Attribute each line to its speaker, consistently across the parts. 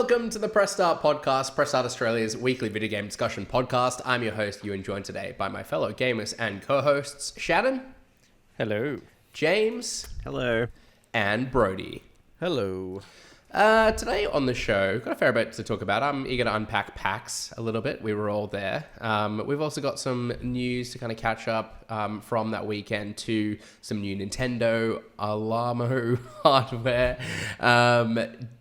Speaker 1: Welcome to the Press Start podcast, Press Start Australia's weekly video game discussion podcast. I'm your host, Ewan, joined today by my fellow gamers and co-hosts, Shannon.
Speaker 2: Hello.
Speaker 1: James.
Speaker 3: Hello.
Speaker 1: And Brody.
Speaker 3: Hello.
Speaker 1: Today on the show, got a fair bit to talk about. I'm eager to unpack PAX a little bit. We were all there. We've also got some news to kind of catch up from that weekend to some new Nintendo Alarmo hardware.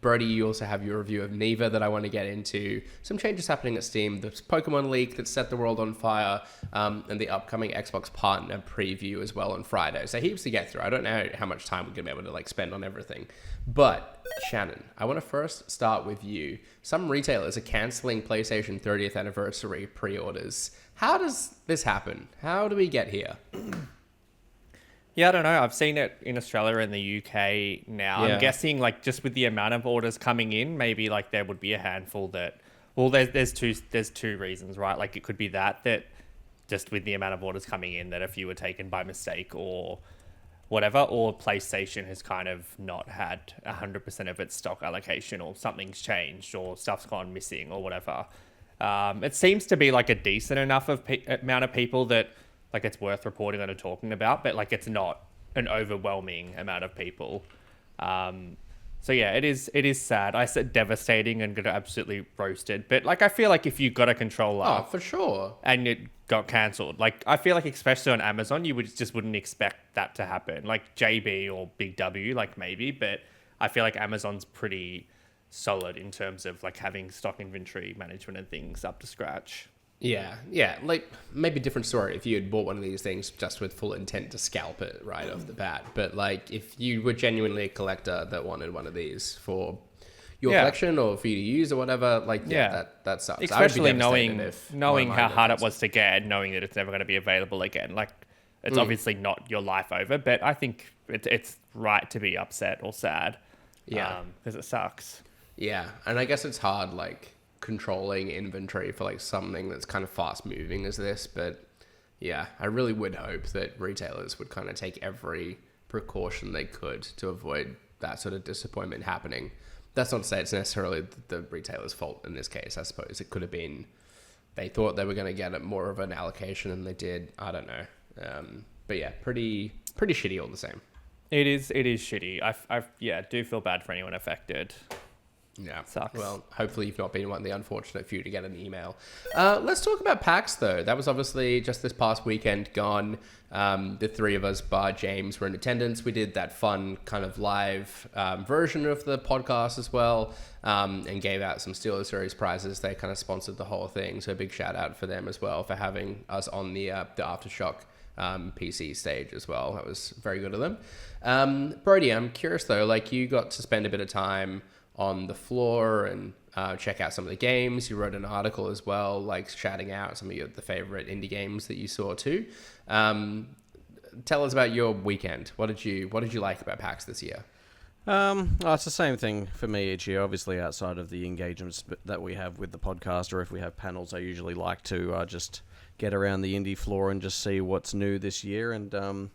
Speaker 1: Brody, you also have your review of Neva that I want to get into. Some changes happening at Steam. The Pokemon leak that set the world on fire, and the upcoming Xbox partner preview as well on Friday. So heaps to get through. I don't know how much time we're going to be able to spend on everything. But Shannon, I want to first start with you. Some retailers are cancelling PlayStation 30th anniversary pre-orders. How does this happen? How do we get here?
Speaker 2: Yeah, I don't know. I've seen it in Australia and the UK now.
Speaker 1: Yeah.
Speaker 2: I'm guessing just with the amount of orders coming in, maybe there would be a handful that. Well, there's two reasons, right? It could be that just with the amount of orders coming in, that a few were taken by mistake or whatever, or PlayStation has kind of not had 100% of its stock allocation, or something's changed, or stuff's gone missing, or whatever. It seems to be a decent enough amount of people that it's worth reporting on and talking about, but it's not an overwhelming amount of people. So yeah, it is sad. I said devastating and got absolutely roasted, but I feel if you got a controller,
Speaker 1: Oh, for sure.
Speaker 2: and it got cancelled, I feel especially on Amazon, you wouldn't expect that to happen. JB or Big W, maybe, but I feel Amazon's pretty solid in terms of having stock inventory management and things up to scratch.
Speaker 1: Yeah. Maybe different story if you had bought one of these things just with full intent to scalp it right off the bat. But if you were genuinely a collector that wanted one of these for your collection or for you to use or whatever, that sucks.
Speaker 2: Especially knowing how hard it was to get, knowing that it's never going to be available again. It's obviously not your life over, but I think it's right to be upset or sad.
Speaker 1: Yeah.
Speaker 2: Because it sucks.
Speaker 1: Yeah. And I guess it's hard, controlling inventory for something that's kind of fast moving as this, but yeah, I really would hope that retailers would kind of take every precaution they could to avoid that sort of disappointment happening. That's not to say it's necessarily the retailer's fault in this case. I suppose it could have been they thought they were going to get more of an allocation than they did. I don't know. But yeah, pretty shitty all the same.
Speaker 2: It is shitty. I do feel bad for anyone affected.
Speaker 1: Yeah.
Speaker 2: Sucks.
Speaker 1: Well, hopefully you've not been one of the unfortunate few to get an email. Let's talk about PAX, though. That was obviously just this past weekend gone. The three of us, bar James, were in attendance. We did that fun kind of live version of the podcast as well, and gave out some Steelers Series prizes. They kind of sponsored the whole thing, so a big shout out for them as well for having us on the Aftershock PC stage as well. That was very good of them. Brody, I'm curious, though, you got to spend a bit of time on the floor and check out some of the games. You wrote an article as well, shouting out some of the favorite indie games that you saw too. Tell us about your weekend. What did you like about PAX this year?
Speaker 3: It's the same thing for me each year. Obviously, outside of the engagements that we have with the podcast, or if we have panels, I usually like to just get around the indie floor and just see what's new this year. And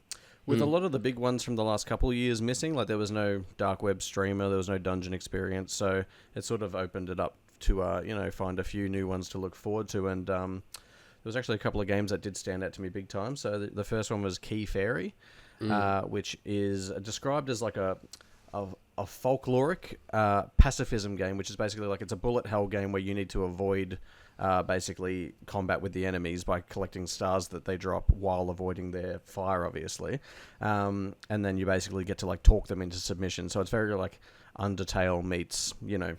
Speaker 3: with a lot of the big ones from the last couple of years missing, there was no dark web streamer, there was no dungeon experience, so it sort of opened it up to find a few new ones to look forward to. And there was actually a couple of games that did stand out to me big time. So the first one was Key Fairy, which is described as a folkloric pacifism game, which is basically it's a bullet hell game where you need to avoid basically combat with the enemies by collecting stars that they drop while avoiding their fire, obviously. And then you basically get to talk them into submission. So it's very Undertale meets,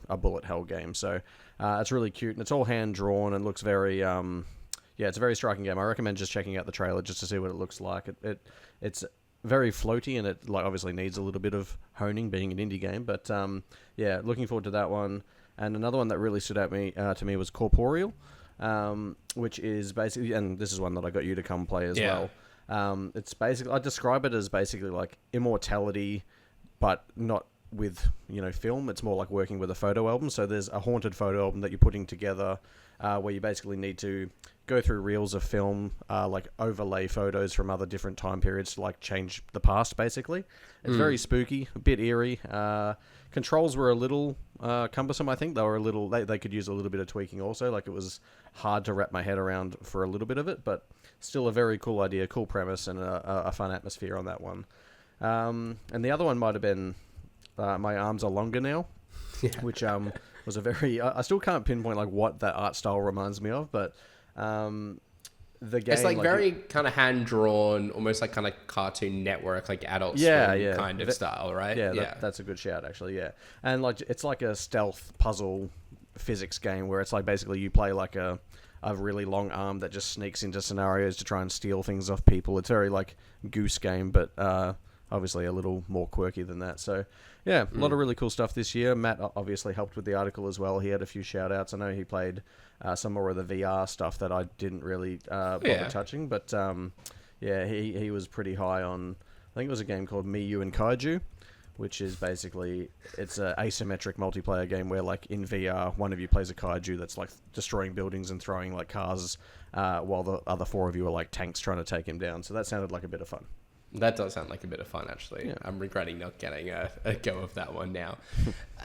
Speaker 3: a bullet hell game. So it's really cute, and it's all hand drawn and looks very it's a very striking game. I recommend just checking out the trailer just to see what it looks like. It's very floaty, and it obviously needs a little bit of honing being an indie game, but looking forward to that one. And another one that really stood out to me was Corporeal, which is basically, and this is one that I got you to come play as well. It's basically, I describe it as basically immortality, but not with film. It's more like working with a photo album. So there's a haunted photo album that you're putting together where you basically need to go through reels of film, like overlay photos from other different time periods to like change the past. Basically, it's very spooky, a bit eerie. Controls were a little cumbersome. I think they were a little. They could use a little bit of tweaking also. Like it was hard to wrap my head around for a little bit of it, but still a very cool idea, cool premise, and a fun atmosphere on that one. And the other one might have been My Arms Are Longer Now, which was a very. I still can't pinpoint like what that art style reminds me of, but. The game,
Speaker 1: it's like very kind of hand drawn, almost like kind of Cartoon Network, like Adult Swim kind of style, right?
Speaker 3: Yeah, that's a good shout actually. Yeah, and like it's like a stealth puzzle physics game where it's like basically you play like a really long arm that just sneaks into scenarios to try and steal things off people. It's very like Goose Game, but obviously a little more quirky than that. So yeah, a lot of really cool stuff this year. Matt obviously helped with the article as well. He had a few shout outs. I know he played some more of the VR stuff that I didn't really bother touching, but he was pretty high on. I think it was a game called Me, You and Kaiju, which is basically it's an asymmetric multiplayer game where like in VR one of you plays a kaiju that's like destroying buildings and throwing like cars, while the other four of you are like tanks trying to take him down. So that sounded like a bit of fun.
Speaker 1: That does sound like a bit of fun, actually. Yeah. I'm regretting not getting a go of that one now.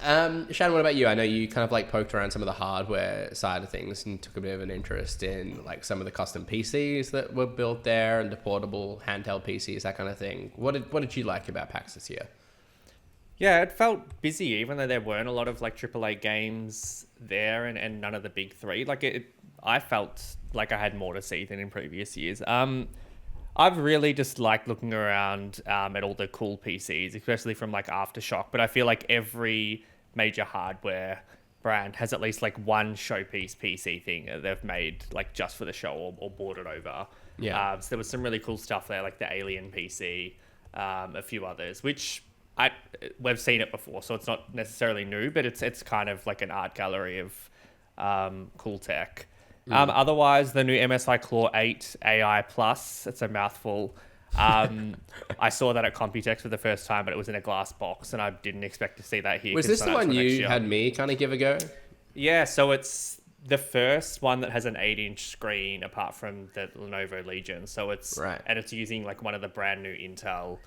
Speaker 1: Shannon, what about you? I know you kind of like poked around some of the hardware side of things and took a bit of an interest in like some of the custom PCs that were built there and the portable handheld PCs, that kind of thing. What did you like about PAX this year?
Speaker 2: Yeah, it felt busy, even though there weren't a lot of like AAA games there and none of the big three. Like I felt like I had more to see than in previous years. I've really just liked looking around at all the cool PCs, especially from like Aftershock. But I feel like every major hardware brand has at least like one showpiece PC thing that they've made like just for the show or bought it over. Yeah. So there was some really cool stuff there, like the Alien PC, a few others, which we've seen it before, so it's not necessarily new, but it's kind of like an art gallery of cool tech. Otherwise, the new MSI Claw 8 AI Plus, it's a mouthful. I saw that at Computex for the first time, but it was in a glass box, and I didn't expect to see that here.
Speaker 1: Was this the one you had me kind of give a go?
Speaker 2: Yeah, so it's the first one that has an 8-inch screen apart from the Lenovo Legion. So it's and it's using like one of the brand new Intel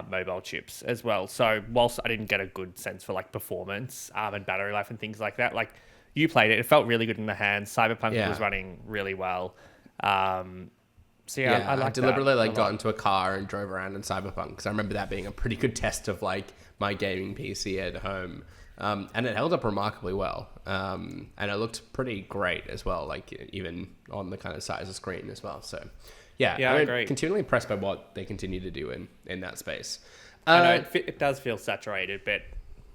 Speaker 2: mobile chips as well. So whilst I didn't get a good sense for like performance and battery life and things like that, like you played it, it felt really good in the hands. Cyberpunk was running really well. So I like
Speaker 1: deliberately got into a car and drove around in Cyberpunk because I remember that being a pretty good test of like my gaming PC at home. And it held up remarkably well. And it looked pretty great as well, like even on the kind of size of screen as well. So I'm continually impressed by what they continue to do in that space.
Speaker 2: I know it does feel saturated, but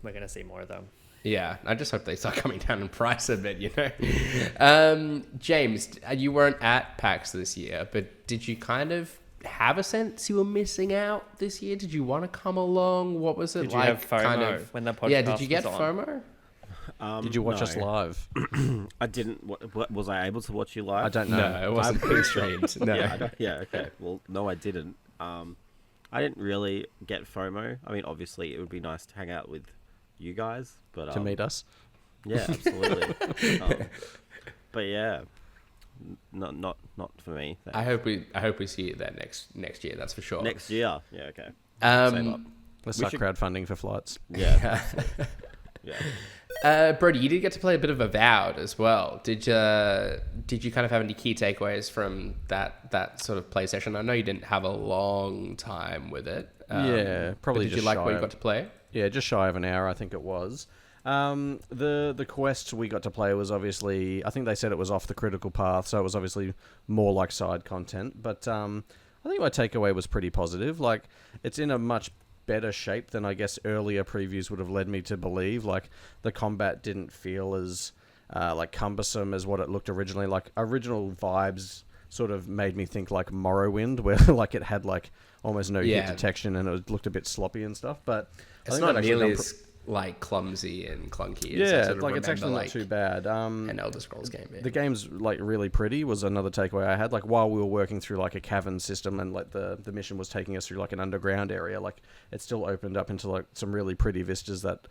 Speaker 2: we're going to see more of them.
Speaker 1: Yeah, I just hope they start coming down in price a bit, you know. James, you weren't at PAX this year, but did you kind of have a sense you were missing out this year? Did you want to come along? What was it like?
Speaker 2: Did you have FOMO when the podcast
Speaker 1: did you get
Speaker 2: was
Speaker 1: FOMO?
Speaker 3: Did you watch us live?
Speaker 4: I didn't. Was I able to watch you live?
Speaker 3: I don't know.
Speaker 1: No, it wasn't pre-streamed. No.
Speaker 4: Yeah, okay. Well, no, I didn't. I didn't really get FOMO. I mean, obviously, it would be nice to hang out with you guys, but
Speaker 3: to meet us.
Speaker 4: Yeah, absolutely. But yeah, not for me.
Speaker 1: I hope we see you there next year. That's for sure.
Speaker 4: Next year, yeah, okay.
Speaker 3: Let's start crowdfunding for flights.
Speaker 4: Yeah,
Speaker 1: yeah. Brody, you did get to play a bit of Avowed as well. Did you kind of have any key takeaways from that sort of play session? I know you didn't have a long time with it.
Speaker 3: Probably.
Speaker 1: Did you like what you got to play?
Speaker 3: Yeah, just shy of an hour, I think it was. The quest we got to play was obviously, I think they said it was off the critical path, so it was obviously more like side content. But I think my takeaway was pretty positive. Like, it's in a much better shape than I guess earlier previews would have led me to believe. Like, the combat didn't feel as like cumbersome as what it looked originally. Like, original vibes sort of made me think like Morrowind, where like it had like almost no hit detection and it looked a bit sloppy and stuff. But
Speaker 1: it's not nearly as like clumsy and clunky.
Speaker 3: Yeah, like it's actually not too bad.
Speaker 1: An Elder Scrolls game. Yeah.
Speaker 3: The game's like really pretty was another takeaway I had. Like while we were working through like a cavern system and like the mission was taking us through like an underground area, like it still opened up into like some really pretty vistas that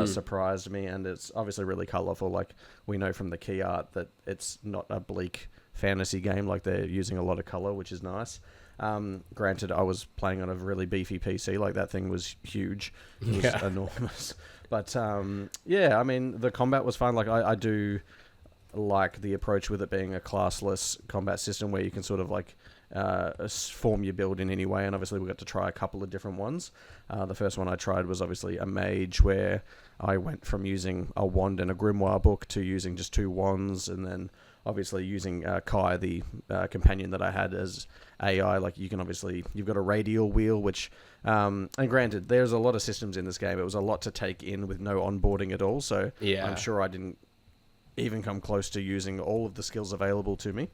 Speaker 3: surprised me, and it's obviously really colourful. Like we know from the key art that it's not a bleak fantasy game. Like they're using a lot of colour, which is nice. Granted, I was playing on a really beefy PC. Like that thing was huge. It was enormous. But yeah, I mean, the combat was fun. Like I do like the approach with it being a classless combat system where you can sort of like form your build in any way. And obviously we got to try a couple of different ones. The first one I tried was obviously a mage, where I went from using a wand and a grimoire book to using just 2 wands, and then obviously using Kai, the companion that I had as AI. Like you can obviously, you've got a radial wheel, which, and granted, there's a lot of systems in this game. It was a lot to take in with no onboarding at all. So I'm sure I didn't even come close to using all of the skills available to me.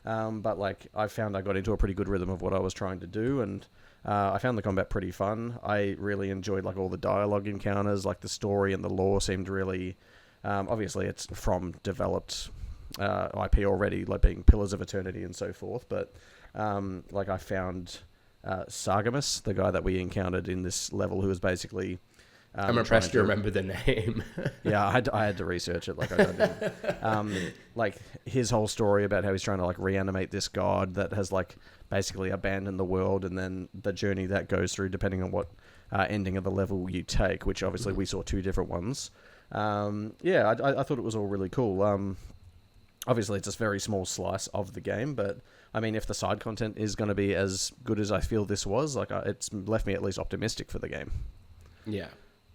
Speaker 3: But like I found I got into a pretty good rhythm of what I was trying to do, and I found the combat pretty fun. I really enjoyed like all the dialogue encounters, like the story and the lore seemed really, obviously it's from developed IP already, like being Pillars of Eternity and so forth. But like I found Sargamus, the guy that we encountered in this level, who was basically
Speaker 1: I'm impressed you remember the name.
Speaker 3: Yeah, I had to research it. Like I didn't. Like his whole story about how he's trying to like reanimate this god that has like basically abandoned the world, and then the journey that goes through depending on what ending of the level you take, which obviously we saw 2 different ones. Yeah, I thought it was all really cool. Obviously, it's a very small slice of the game, but I mean, if the side content is going to be as good as I feel this was, like it's left me at least optimistic for the game.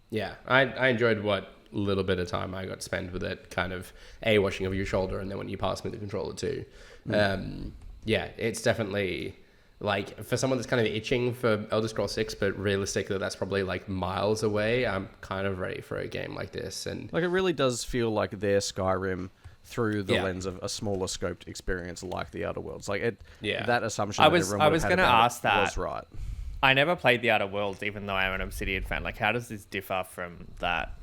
Speaker 1: Yeah, I enjoyed what little bit of time I got spent with it, kind of watching over your shoulder, and then when you pass me the controller too. Yeah, it's definitely like for someone that's kind of itching for Elder Scrolls 6, but realistically that's probably like miles away. I'm kind of ready for a game like this, and
Speaker 3: like it really does feel like their Skyrim through the lens of a smaller scoped experience like the Outer Worlds. Like it, that assumption.
Speaker 2: I was going to ask that.
Speaker 3: Was right.
Speaker 2: I never played the Outer Worlds, even though I'm an Obsidian fan. Like, how does this differ from that?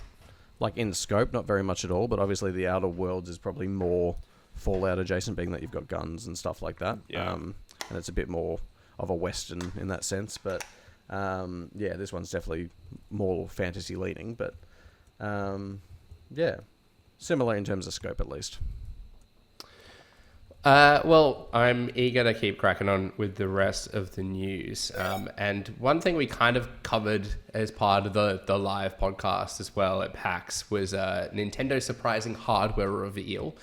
Speaker 3: Like in scope, not very much at all. But obviously, the Outer Worlds is probably more Fallout adjacent, being that you've got guns and stuff like that.
Speaker 2: Yeah.
Speaker 3: And it's a bit more of a Western in that sense. But yeah, this one's definitely more fantasy leaning. But yeah, similar in terms of scope at least.
Speaker 1: Well, I'm eager to keep cracking on with the rest of the news. And one thing we kind of covered as part of the live podcast as well at PAX was Nintendo surprising hardware reveal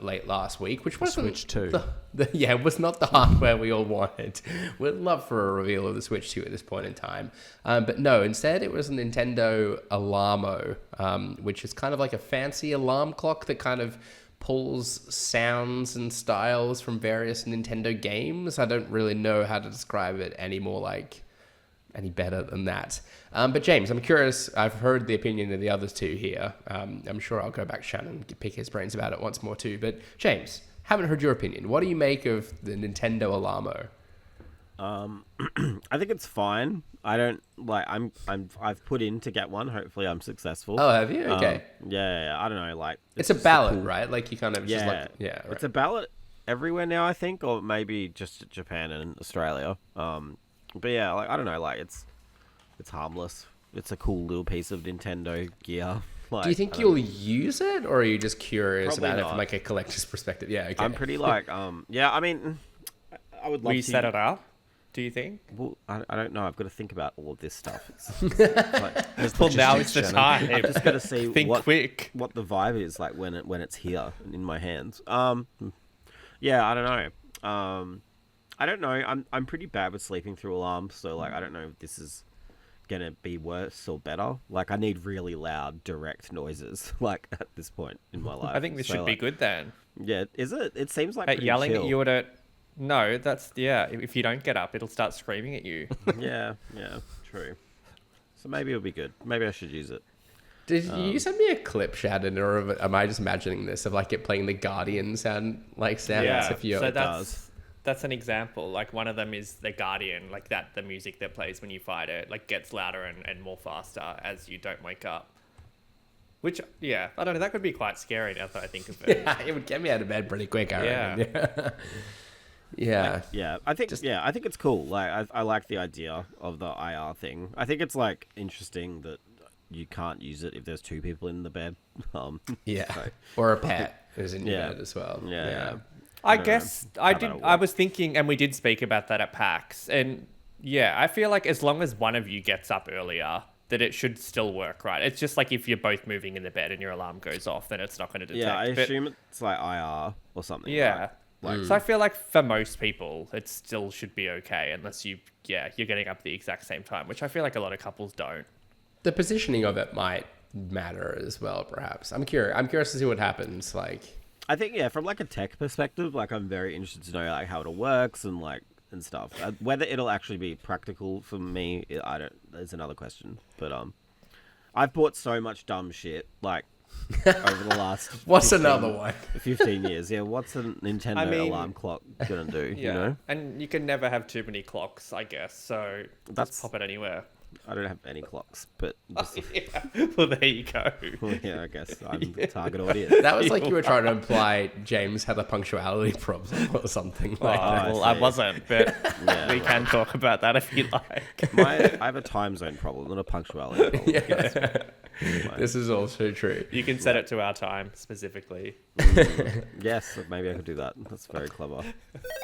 Speaker 1: late last week, which wasn't
Speaker 3: Switch 2.
Speaker 1: It was not the hardware we all wanted. We'd love for a reveal of the Switch 2 at this point in time. But no, instead it was a Nintendo Alarmo, which is kind of like a fancy alarm clock that kind of pulls sounds and styles from various Nintendo games. I don't really know how to describe it any better than that. But James, I'm curious. I've heard the opinion of the others two here. I'm sure I'll go back to Shannon and pick his brains about it once more too. But James, haven't heard your opinion. What do you make of the Nintendo Alarmo?
Speaker 4: I think it's fine. I don't like. I've put in to get one. Hopefully, I'm successful.
Speaker 1: Oh, have you? Okay.
Speaker 4: Yeah. I don't know. Like,
Speaker 1: it's a ballot, right? Like you kind of just like
Speaker 4: Right. It's a ballot everywhere now, I think, or maybe just Japan and Australia. But yeah, like I don't know. Like it's harmless. It's a cool little piece of Nintendo gear. Like,
Speaker 1: do you think you'll use it, or are you just curious
Speaker 4: Probably
Speaker 1: about it
Speaker 4: not.
Speaker 1: from like a collector's perspective? Yeah. Okay.
Speaker 4: I'm pretty like yeah. I mean, I would love
Speaker 2: Will you
Speaker 4: to
Speaker 2: set it up? Do you think?
Speaker 4: Well, I don't know. I've got to think about all of this stuff.
Speaker 2: Well, now is the time.
Speaker 4: I've just got to see
Speaker 2: Think quick.
Speaker 4: what the vibe is like when it's here in my hands. Yeah, I don't know. I don't know. I'm pretty bad with sleeping through alarms, so like I don't know if this is gonna be worse or better. Like I need really loud, direct noises. Like at this point in my life,
Speaker 2: I think this should be good then.
Speaker 4: Yeah, is it? It seems like
Speaker 2: At yelling
Speaker 4: chill.
Speaker 2: at you at a... No, that's... Yeah, if you don't get up, it'll start screaming at you.
Speaker 4: Yeah, true. So maybe it'll be good. Maybe I should use it.
Speaker 1: Did you send me a clip, Shannon, or am I just imagining this of like it playing the Guardian sound?
Speaker 2: Yeah,
Speaker 1: if you
Speaker 2: so that's... That's an example. Like one of them is the Guardian, like that the music that plays when you fight it, like gets louder and more faster as you don't wake up. Which, yeah, I don't know. That could be quite scary now that I think of it.
Speaker 1: Yeah, it would get me out of bed pretty quick, I reckon. Yeah.
Speaker 4: Yeah, I think it's cool. Like I like the idea of the IR thing. I think it's like interesting that you can't use it if there's two people in the bed.
Speaker 1: Yeah.
Speaker 4: So,
Speaker 1: Or a pet who's in your
Speaker 4: Yeah.
Speaker 1: bed as well.
Speaker 4: yeah.
Speaker 2: I
Speaker 4: don't
Speaker 2: guess
Speaker 4: know
Speaker 2: I
Speaker 4: how
Speaker 2: did.
Speaker 4: that'll
Speaker 2: I
Speaker 4: work.
Speaker 2: was thinking, and we did speak about that at PAX. And yeah, I feel like as long as one of you gets up earlier, that it should still work, right? It's just like if you're both moving in the bed and your alarm goes off, then it's not going to detect.
Speaker 4: Yeah, I
Speaker 2: But
Speaker 4: assume it's like IR or something.
Speaker 2: yeah.
Speaker 4: right? Like,
Speaker 2: So I feel like for most people, it still should be okay unless you're getting up at the exact same time, which I feel like a lot of couples don't.
Speaker 1: The positioning of it might matter as well, perhaps. I'm curious to see what happens. Like,
Speaker 4: I think from like a tech perspective, like I'm very interested to know like how it all works and like and stuff. Whether it'll actually be practical for me, I don't. There's another question. But I've bought so much dumb shit like over the last.
Speaker 1: what's
Speaker 4: 15
Speaker 1: another one?
Speaker 4: 15 years. Yeah, what's a Nintendo alarm clock gonna do?
Speaker 2: Yeah.
Speaker 4: You know,
Speaker 2: And you can never have too many clocks, I guess. So
Speaker 4: That's-
Speaker 2: just pop it anywhere.
Speaker 4: I don't have any clocks, but just,
Speaker 2: Yeah. Well, there you go.
Speaker 4: yeah, I guess I'm the target audience.
Speaker 1: That was like you were trying to imply James had a punctuality problem or something like that.
Speaker 2: Well,
Speaker 4: I
Speaker 2: I
Speaker 4: see.
Speaker 2: wasn't, but
Speaker 4: Yeah,
Speaker 2: we can talk about that if you like.
Speaker 4: I have a time zone problem, not a punctuality problem.
Speaker 1: This is also true.
Speaker 2: You can set it to our time specifically.
Speaker 4: Yes, maybe I could do that. That's very clever.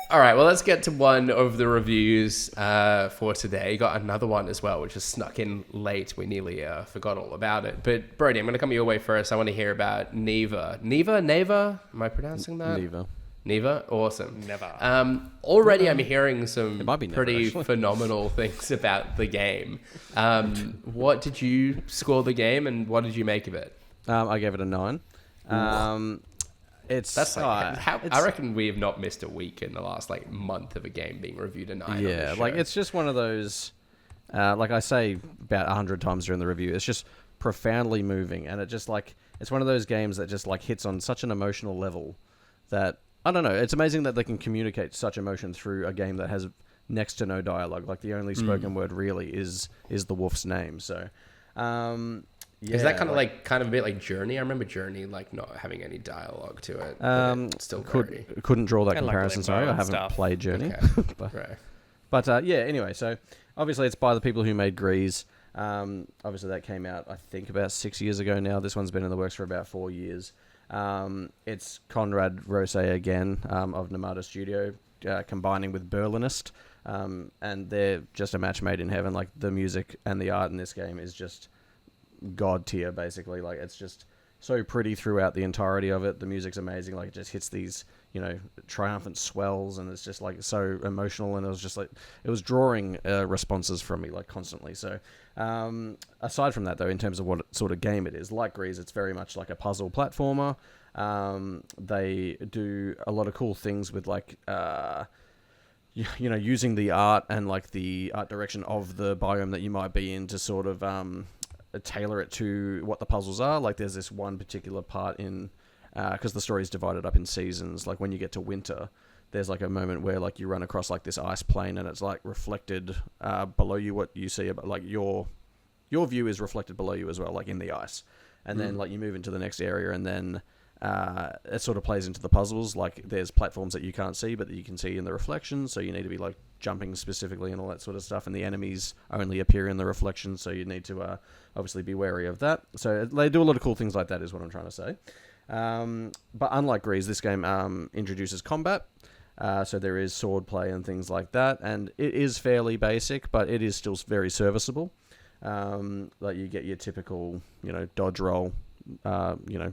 Speaker 1: All right, well, let's get to one of the reviews for today. Got another one as well, which just snuck in late. We nearly forgot all about it. But Brody, I'm going to come your way first. I want to hear about Neva. Neva? Am I pronouncing that?
Speaker 3: Neva.
Speaker 1: Neva? Awesome.
Speaker 2: Never.
Speaker 1: Already I'm hearing some
Speaker 3: might be Neva,
Speaker 1: pretty
Speaker 3: actually.
Speaker 1: phenomenal things about the game. What did you score the game and what did you make of it?
Speaker 3: I gave it a 9. It's
Speaker 1: That's like,
Speaker 3: it's-
Speaker 1: I reckon we have not missed a week in the last like month of a game being reviewed a 9 on
Speaker 3: yeah,
Speaker 1: this
Speaker 3: like
Speaker 1: show.
Speaker 3: it's just one of those. Like I say about 100 times during the review, it's just profoundly moving, and it just like it's one of those games that just like hits on such an emotional level that I don't know. It's amazing that they can communicate such emotion through a game that has next to no dialogue. Like the only spoken word really is the wolf's name. So, yeah,
Speaker 1: is that kind of kind of a bit like Journey? I remember Journey like not having any dialogue to it. but it's still very...
Speaker 3: couldn't draw that
Speaker 2: And like
Speaker 3: comparison.
Speaker 2: Limbo
Speaker 3: Sorry, I
Speaker 2: and
Speaker 3: haven't
Speaker 2: stuff.
Speaker 3: played Journey.
Speaker 1: Okay.
Speaker 3: but
Speaker 1: Right.
Speaker 3: yeah, anyway, so obviously it's by the people who made Grease. Obviously that came out, I think, about 6 years ago now. This one's been in the works for about 4 years. It's Conrad Rose again of Namada Studio, combining with Berlinist, and they're just a match made in heaven. Like the music and the art in this game is just god tier, basically. Like it's just so pretty throughout the entirety of it. The music's amazing. Like it just hits these, triumphant swells, and it's just like so emotional. And it was just like it was drawing responses from me like constantly. So aside from that, though, in terms of what sort of game it is, like Grease, it's very much like a puzzle platformer. They do a lot of cool things with like using the art and like the art direction of the biome that you might be in to sort of tailor it to what the puzzles are. Like there's this one particular part in because the story is divided up in seasons. Like when you get to winter, there's like a moment where like you run across like this ice plane and it's like reflected below you. What you see about like your view is reflected below you as well, like in the ice. And then like you move into the next area, and then it sort of plays into the puzzles. Like there's platforms that you can't see, but that you can see in the reflections. So you need to be like jumping specifically and all that sort of stuff. And the enemies only appear in the reflections, so you need to obviously be wary of that. So they do a lot of cool things like that, is what I'm trying to say. But unlike Grease, this game introduces combat. So there is sword play and things like that, and it is fairly basic, but it is still very serviceable. Like you get your typical, dodge roll,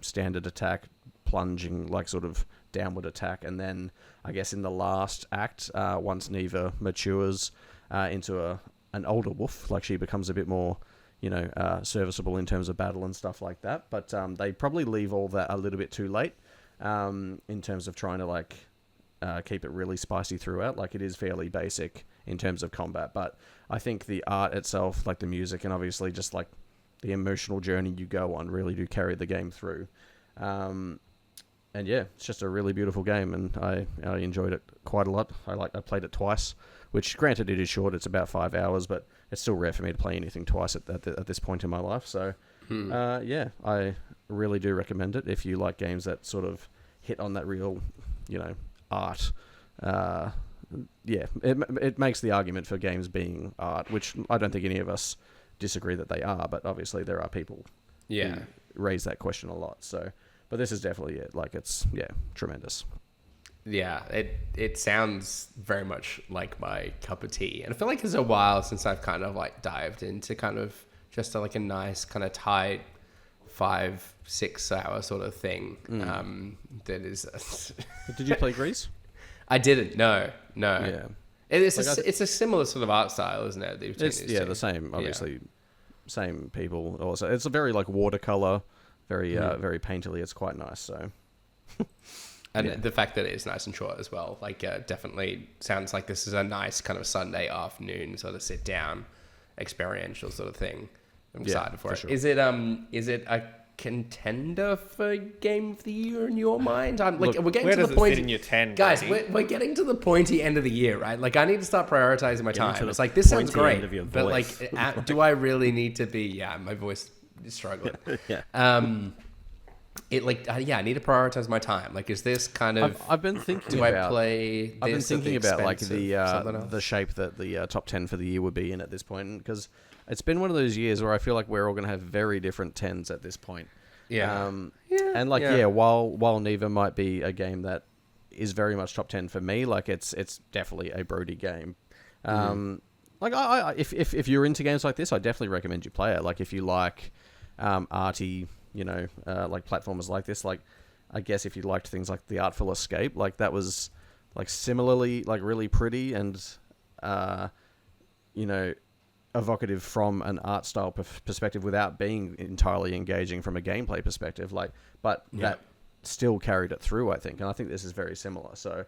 Speaker 3: standard attack, plunging, like sort of downward attack, and then I guess in the last act, once Neva matures into an older wolf, like she becomes a bit more, serviceable in terms of battle and stuff like that. But they probably leave all that a little bit too late in terms of trying to keep it really spicy throughout. Like it is fairly basic in terms of combat, but I think the art itself, like the music, and obviously just like the emotional journey you go on, really do carry the game through. and yeah, it's just a really beautiful game, and I enjoyed it quite a lot. I played it twice, which granted it is short. It's about 5 hours, but it's still rare for me to play anything twice at this point in my life. So, yeah, I really do recommend it if you like games that sort of hit on that real, art. Yeah, it makes the argument for games being art, which I don't think any of us disagree that they are, but obviously there are people who raise that question a lot. So, but this is definitely it. Like, it's tremendous.
Speaker 1: Yeah, it sounds very much like my cup of tea, and I feel like it's a while since I've kind of like dived into kind of just like a nice kind of tight 5-6 hour sort of thing. That is.
Speaker 3: Did you play Grease?
Speaker 1: I didn't. No.
Speaker 3: Yeah.
Speaker 1: It's a similar sort of art style, isn't it?
Speaker 3: It's the same. Obviously, same people. Also, it's a very like watercolor, very very painterly. It's quite nice. So.
Speaker 1: And the fact that it is nice and short as well, like definitely sounds like this is a nice kind of Sunday afternoon sort of sit down experiential sort of thing. I'm excited for it.
Speaker 3: Sure.
Speaker 1: Is it a contender for Game of the Year in your mind? We're getting
Speaker 2: where
Speaker 1: to
Speaker 2: does
Speaker 1: the
Speaker 2: it
Speaker 1: point,
Speaker 2: sit in your 10,
Speaker 1: guys.
Speaker 2: Brady?
Speaker 1: We're getting to the pointy end of the year, right? Like I need to start prioritizing my time.
Speaker 4: to
Speaker 1: It's
Speaker 4: the
Speaker 1: like this sounds
Speaker 4: pointy end of your
Speaker 1: great, but like,
Speaker 4: voice.
Speaker 1: do I really need to be? Yeah, my voice is struggling. I need to prioritize my time. Like, is this kind of?
Speaker 3: I've been thinking.
Speaker 1: Do
Speaker 3: about,
Speaker 1: I play? This
Speaker 3: I've been thinking about like
Speaker 1: the
Speaker 3: shape that the top 10 for the year would be in at this point, because it's been one of those years where I feel like we're all going to have very different 10s at this point. And while Neva might be a game that is very much top 10 for me, like it's definitely a Brody game. Like if you're into games like this, I definitely recommend you play it. Like if you like arty, like platformers like this, like I guess if you liked things like The Artful Escape, like that was like similarly like really pretty and evocative from an art style perspective without being entirely engaging from a gameplay perspective, but that still carried it through, I think, and I think this is very similar. So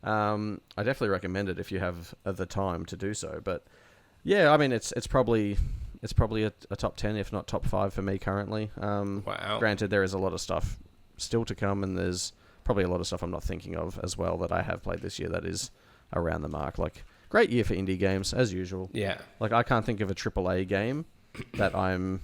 Speaker 3: I definitely recommend it if you have the time to do so. But yeah, I mean it's probably a top 10 if not top 5 for me currently.
Speaker 1: Wow.
Speaker 3: Granted, there is a lot of stuff still to come, and there's probably a lot of stuff I'm not thinking of as well that I have played this year that is around the mark. Like, great year for indie games, as usual.
Speaker 1: Yeah.
Speaker 3: Like, I can't think of a AAA game that I'm,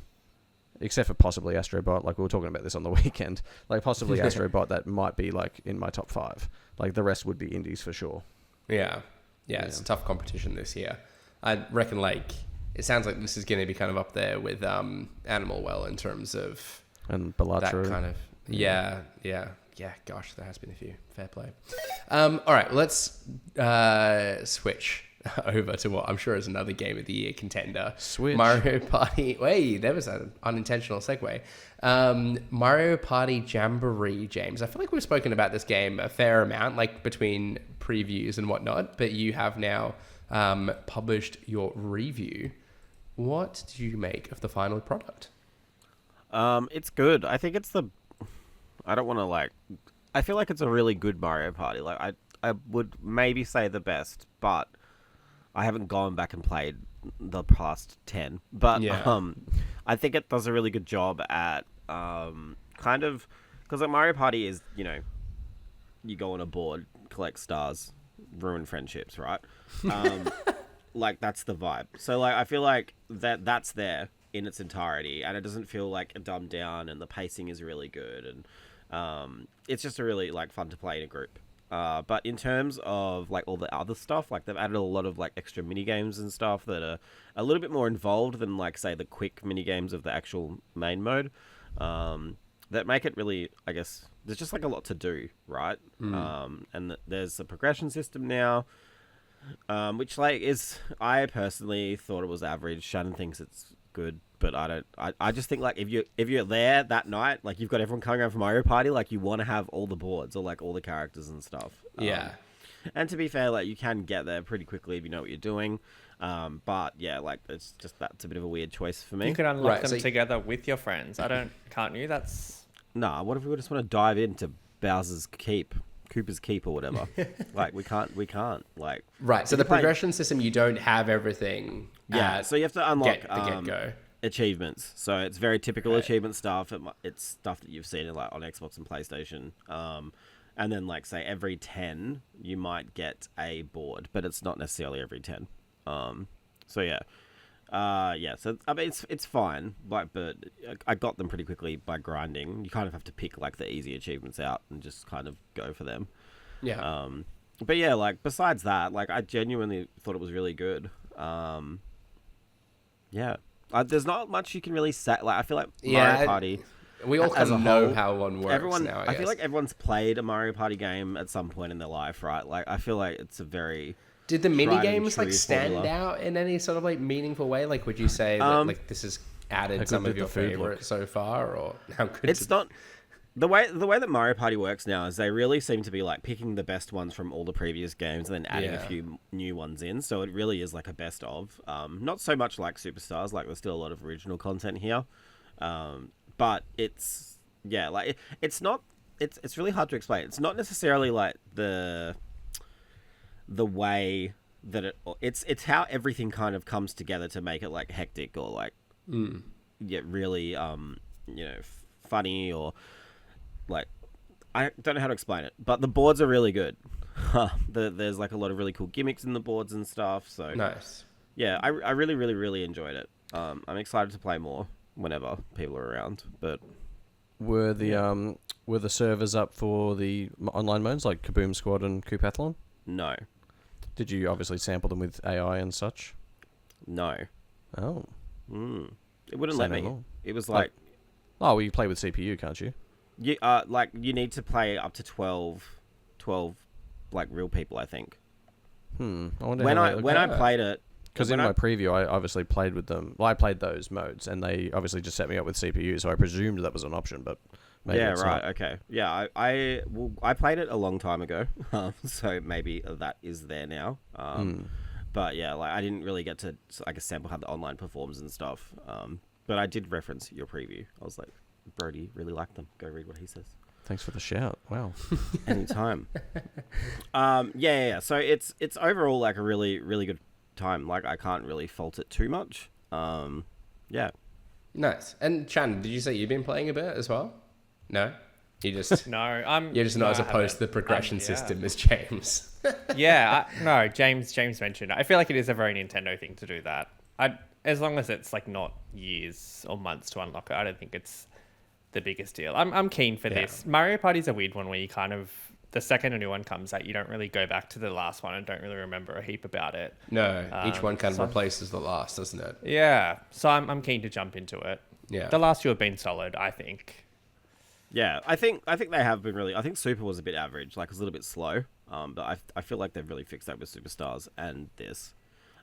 Speaker 3: except for possibly Astrobot, like we were talking about this on the weekend, like possibly Astrobot that might be like in my top 5. Like the rest would be indies for sure.
Speaker 1: Yeah, it's a tough competition this year. I reckon like it sounds like this is going to be kind of up there with Animal Well in terms of
Speaker 3: and Balatro.
Speaker 1: That kind of yeah. Gosh, there has been a few. Fair play. All right, let's switch over to what I'm sure is another Game of the Year contender.
Speaker 3: Switch.
Speaker 1: Mario Party. Wait, there was an unintentional segue. Mario Party Jamboree, James. I feel like we've spoken about this game a fair amount, like between previews and whatnot, but you have now published your review. What did you make of the final product?
Speaker 4: It's good. I think it's I don't want to I feel like it's a really good Mario Party. Like I would maybe say the best, but I haven't gone back and played the past 10. But I think it does a really good job at kind of, because like Mario Party is, you go on a board, collect stars, ruin friendships, right? Like that's the vibe. So like I feel like that's there in its entirety, and it doesn't feel like dumbed down, and the pacing is really good, and it's just a really like fun to play in a group. But in terms of like all the other stuff, like they've added a lot of like extra mini games and stuff that are a little bit more involved than like say the quick mini games of the actual main mode. That make it really, I guess, there's just like a lot to do, right? And there's a progression system now, which like I personally thought it was average. Shannon thinks it's good, but I don't. I just think like if you're there that night, like you've got everyone coming around for Mario Party, like you want to have all the boards or like all the characters and stuff. And to be fair, like you can get there pretty quickly if you know what you're doing. But yeah, like it's just that's a bit of a weird choice for me.
Speaker 2: You can unlock them together with your friends. Can't you? That's
Speaker 4: nah. What if we just want to dive into Bowser's Keep? Cooper's Keep or whatever. Like we can't like
Speaker 1: right. So the progression system, you don't have everything.
Speaker 4: So you have to unlock
Speaker 1: the get-go.
Speaker 4: achievements. So it's very typical achievement stuff. It's stuff that you've seen on Xbox and PlayStation. And then like say every 10 you might get a board, but it's not necessarily every 10. So yeah. So I mean it's fine, but I got them pretty quickly by grinding. You kind of have to pick like the easy achievements out and just kind of go for them.
Speaker 1: Yeah.
Speaker 4: But yeah, like besides that, like I genuinely thought it was really good. There's not much you can really say. Like I feel like Mario Party.
Speaker 1: We all kind of know how one works now.
Speaker 4: I feel like everyone's played a Mario Party game at some point in their life, right? Like I feel like it's a very
Speaker 1: Did the mini games like
Speaker 4: true
Speaker 1: stand
Speaker 4: formula.
Speaker 1: out in any sort of like meaningful way? Like, would you say that like this has added some of your favorites so far, or how good?
Speaker 4: It's not the way that Mario Party works now is they really seem to be like picking the best ones from all the previous games and then adding a few new ones in. So it really is like a best of. Not so much like Superstars. Like there's still a lot of original content here, but it's not. It's really hard to explain. It's not necessarily like the way that it's how everything kind of comes together to make it like hectic or like really funny or like I don't know how to explain it, but the boards are really good. There's like a lot of really cool gimmicks in the boards and stuff, so
Speaker 1: nice.
Speaker 4: Yeah, I really really really enjoyed it. I'm excited to play more whenever people are around. But
Speaker 3: were the servers up for the online modes like Kaboom Squad and Koopathlon?
Speaker 4: no.
Speaker 3: Did you obviously sample them with AI and such?
Speaker 4: No.
Speaker 3: Oh.
Speaker 4: It wouldn't
Speaker 3: Say
Speaker 4: let
Speaker 3: no
Speaker 4: me.
Speaker 3: more.
Speaker 4: It was like
Speaker 3: Oh, well, you play with CPU, can't you?
Speaker 4: you you need to play up to 12 like real people, I think.
Speaker 3: I wonder
Speaker 4: When
Speaker 3: how
Speaker 4: I played it,
Speaker 3: because in my preview, I obviously played with them. Well, I played those modes, and they obviously just set me up with CPU, so I presumed that was an option, but maybe
Speaker 4: yeah,
Speaker 3: it's
Speaker 4: right,
Speaker 3: not.
Speaker 4: okay, yeah. I played it a long time ago, so maybe that is there now. But yeah, like I didn't really get to like sample how the online performs and stuff. But I did reference your preview. I was like, Brody really liked them. Go read what he says.
Speaker 3: Thanks for the shout. Wow.
Speaker 4: Anytime. Yeah. So it's overall like a really really good time. Like I can't really fault it too much. Yeah.
Speaker 1: Nice. And Chan, did you say you've been playing a bit as well? No, you just you're just not as opposed to the progression system as James.
Speaker 2: No, James mentioned it. I feel like it is a very Nintendo thing to do that. As long as it's like not years or months to unlock it, I don't think it's the biggest deal. I'm keen for this. Mario Party's a weird one where you kind of, the second a new one comes out, you don't really go back to the last one and don't really remember a heap about it.
Speaker 1: No, each one kind of replaces the last, doesn't it?
Speaker 2: Yeah, so I'm keen to jump into it.
Speaker 1: Yeah.
Speaker 2: The last two have been solid, I think.
Speaker 4: Yeah, I think they have been really. I think Super was a bit average, like it was a little bit slow. But I feel like they've really fixed that with Superstars and this.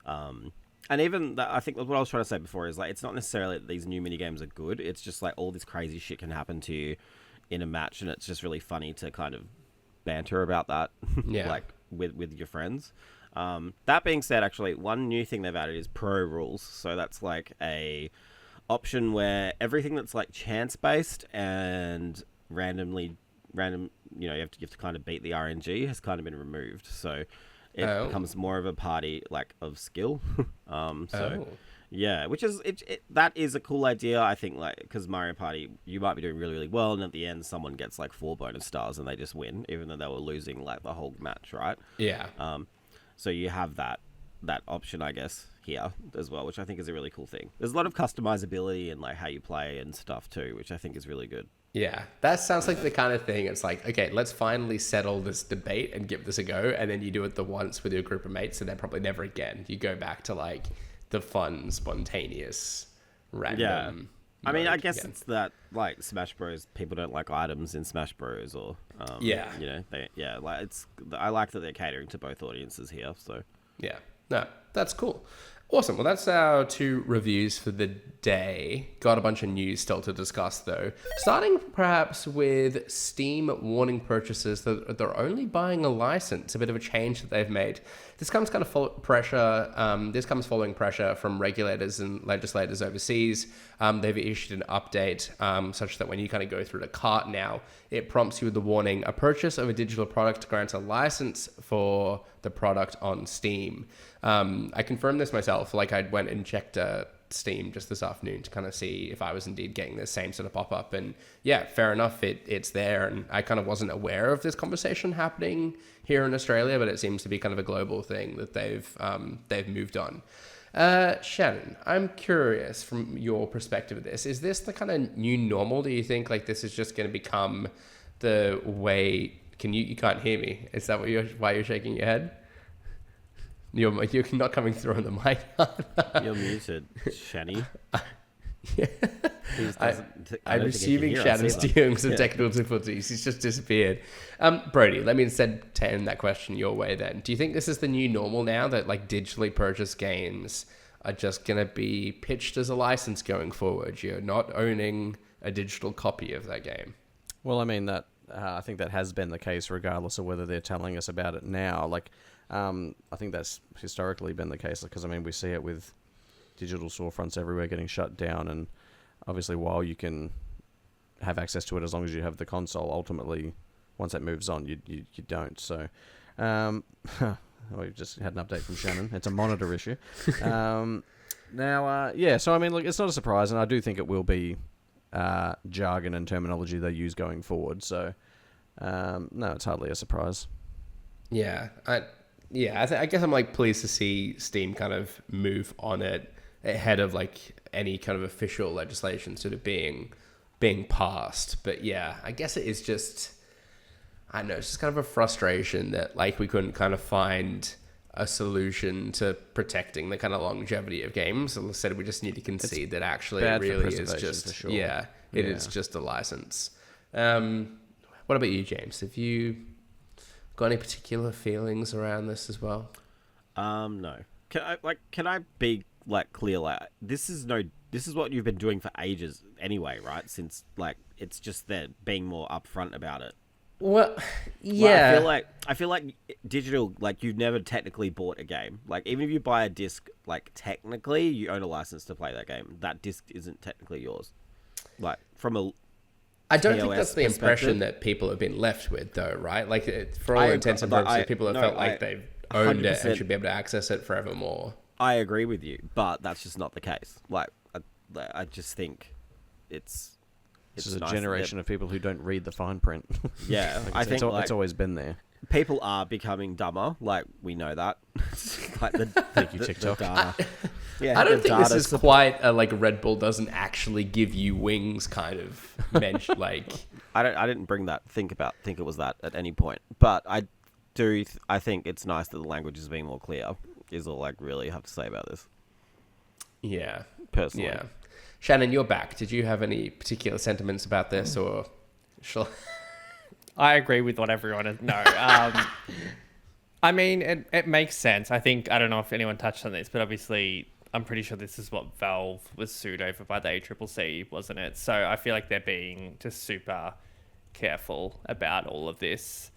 Speaker 4: And even that, I think what I was trying to say before is like it's not necessarily that these new mini games are good. It's just like all this crazy shit can happen to you in a match, and it's just really funny to kind of banter about that, like with your friends. That being said, actually, one new thing they've added is pro rules. So that's like a option where everything that's like chance based and random, you have to kind of beat the RNG has kind of been removed. So it becomes more of a party like of skill. Yeah, which is that is a cool idea. I think like because Mario Party, you might be doing really really well, and at the end someone gets like 4 bonus stars and they just win, even though they were losing like the whole match, right?
Speaker 1: Yeah.
Speaker 4: So you have that option, I guess, here as well, which I think is a really cool thing. There's a lot of customizability in like how you play and stuff too, which I think is really good.
Speaker 1: Yeah, that sounds like the kind of thing. It's like, okay, let's finally settle this debate and give this a go. And then you do it the once with your group of mates, and then probably never again. You go back to like the fun, spontaneous, random.
Speaker 4: Yeah. I mean, I guess
Speaker 1: again.
Speaker 4: it's that like Smash Bros. People don't like items in Smash Bros. Or like I like that they're catering to both audiences here. So
Speaker 1: yeah, no, that's cool. Awesome. Well, that's our 2 reviews for the day. Got a bunch of news still to discuss, though. Starting perhaps with Steam warning purchasers that they're only buying a license. A bit of a change that they've made. This comes kind of pressure. This comes following pressure from regulators and legislators overseas. They've issued an update such that when you kind of go through the cart now, it prompts you with the warning: a purchase of a digital product grants a license for the product on Steam. I confirmed this myself. Like I went and checked Steam just this afternoon to kind of see if I was indeed getting the same sort of pop-up. And yeah, fair enough, it's there. And I kind of wasn't aware of this conversation happening here in Australia, but it seems to be kind of a global thing that they've moved on. Shannon, I'm curious from your perspective of this. Is this the kind of new normal? Do you think like this is just going to become the way? You can't hear me. Is that why you're shaking your head? You're not coming through on the mic.
Speaker 4: You're muted, Shanny.
Speaker 1: Yeah. I'm assuming Shannon's dealing with some technical difficulties. He's just disappeared. Brody, let me instead turn that question your way then. Do you think this is the new normal now, that like digitally purchased games are just going to be pitched as a license going forward? You're not owning a digital copy of that game.
Speaker 3: Well, I mean, that I think that has been the case regardless of whether they're telling us about it now. Like, I think that's historically been the case, because I mean, we see it with digital storefronts everywhere getting shut down, and obviously while you can have access to it as long as you have the console, ultimately once that moves on, you don't. So we've just had an update from Shannon. It's a monitor issue. Yeah, so I mean, look, it's not a surprise, and I do think it will be jargon and terminology they use going forward. So no, it's hardly a surprise.
Speaker 1: Yeah, I guess I'm like pleased to see Steam kind of move on it ahead of like any kind of official legislation sort of being passed. But yeah, I guess it is just, I don't know, it's just kind of a frustration that like we couldn't kind of find a solution to protecting the kind of longevity of games. And instead we just need to concede that actually it really is just,
Speaker 3: sure.
Speaker 1: It is just a license. What about you, James? Have you got any particular feelings around this as well?
Speaker 4: No. Can I be like clear? Like this is what you've been doing for ages anyway, right? Since like it's just that being more upfront about it.
Speaker 1: Well, yeah.
Speaker 4: Like, I feel like digital, like you've never technically bought a game. Like even if you buy a disc, like technically you own a license to play that game. That disc isn't technically yours. Like from a
Speaker 1: I don't think that's the impression that people have been left with, though, right? Like, for all intents and purposes, people have felt like they've owned it and should be able to access it forevermore.
Speaker 4: I agree with you, but that's just not the case. Like, I just think it's
Speaker 3: a nice generation of people who don't read the fine print.
Speaker 4: Yeah,
Speaker 3: I think it's always been there.
Speaker 4: People are becoming dumber, like we know that. Like
Speaker 3: thank you, TikTok.
Speaker 4: Data.
Speaker 1: I don't think this is quite a like Red Bull doesn't actually give you wings kind of mention. Like
Speaker 4: I didn't think it was that at any point, but I think it's nice that the language is being more clear. Is all I really have to say about this.
Speaker 1: Yeah,
Speaker 4: personally.
Speaker 1: Yeah, Shannon, you're back. Did you have any particular sentiments about this, or shall
Speaker 2: I agree with what everyone is. No. I mean, it makes sense. I don't know if anyone touched on this, but obviously I'm pretty sure this is what Valve was sued over by the ACCC, wasn't it? So I feel like they're being just super careful about all of this.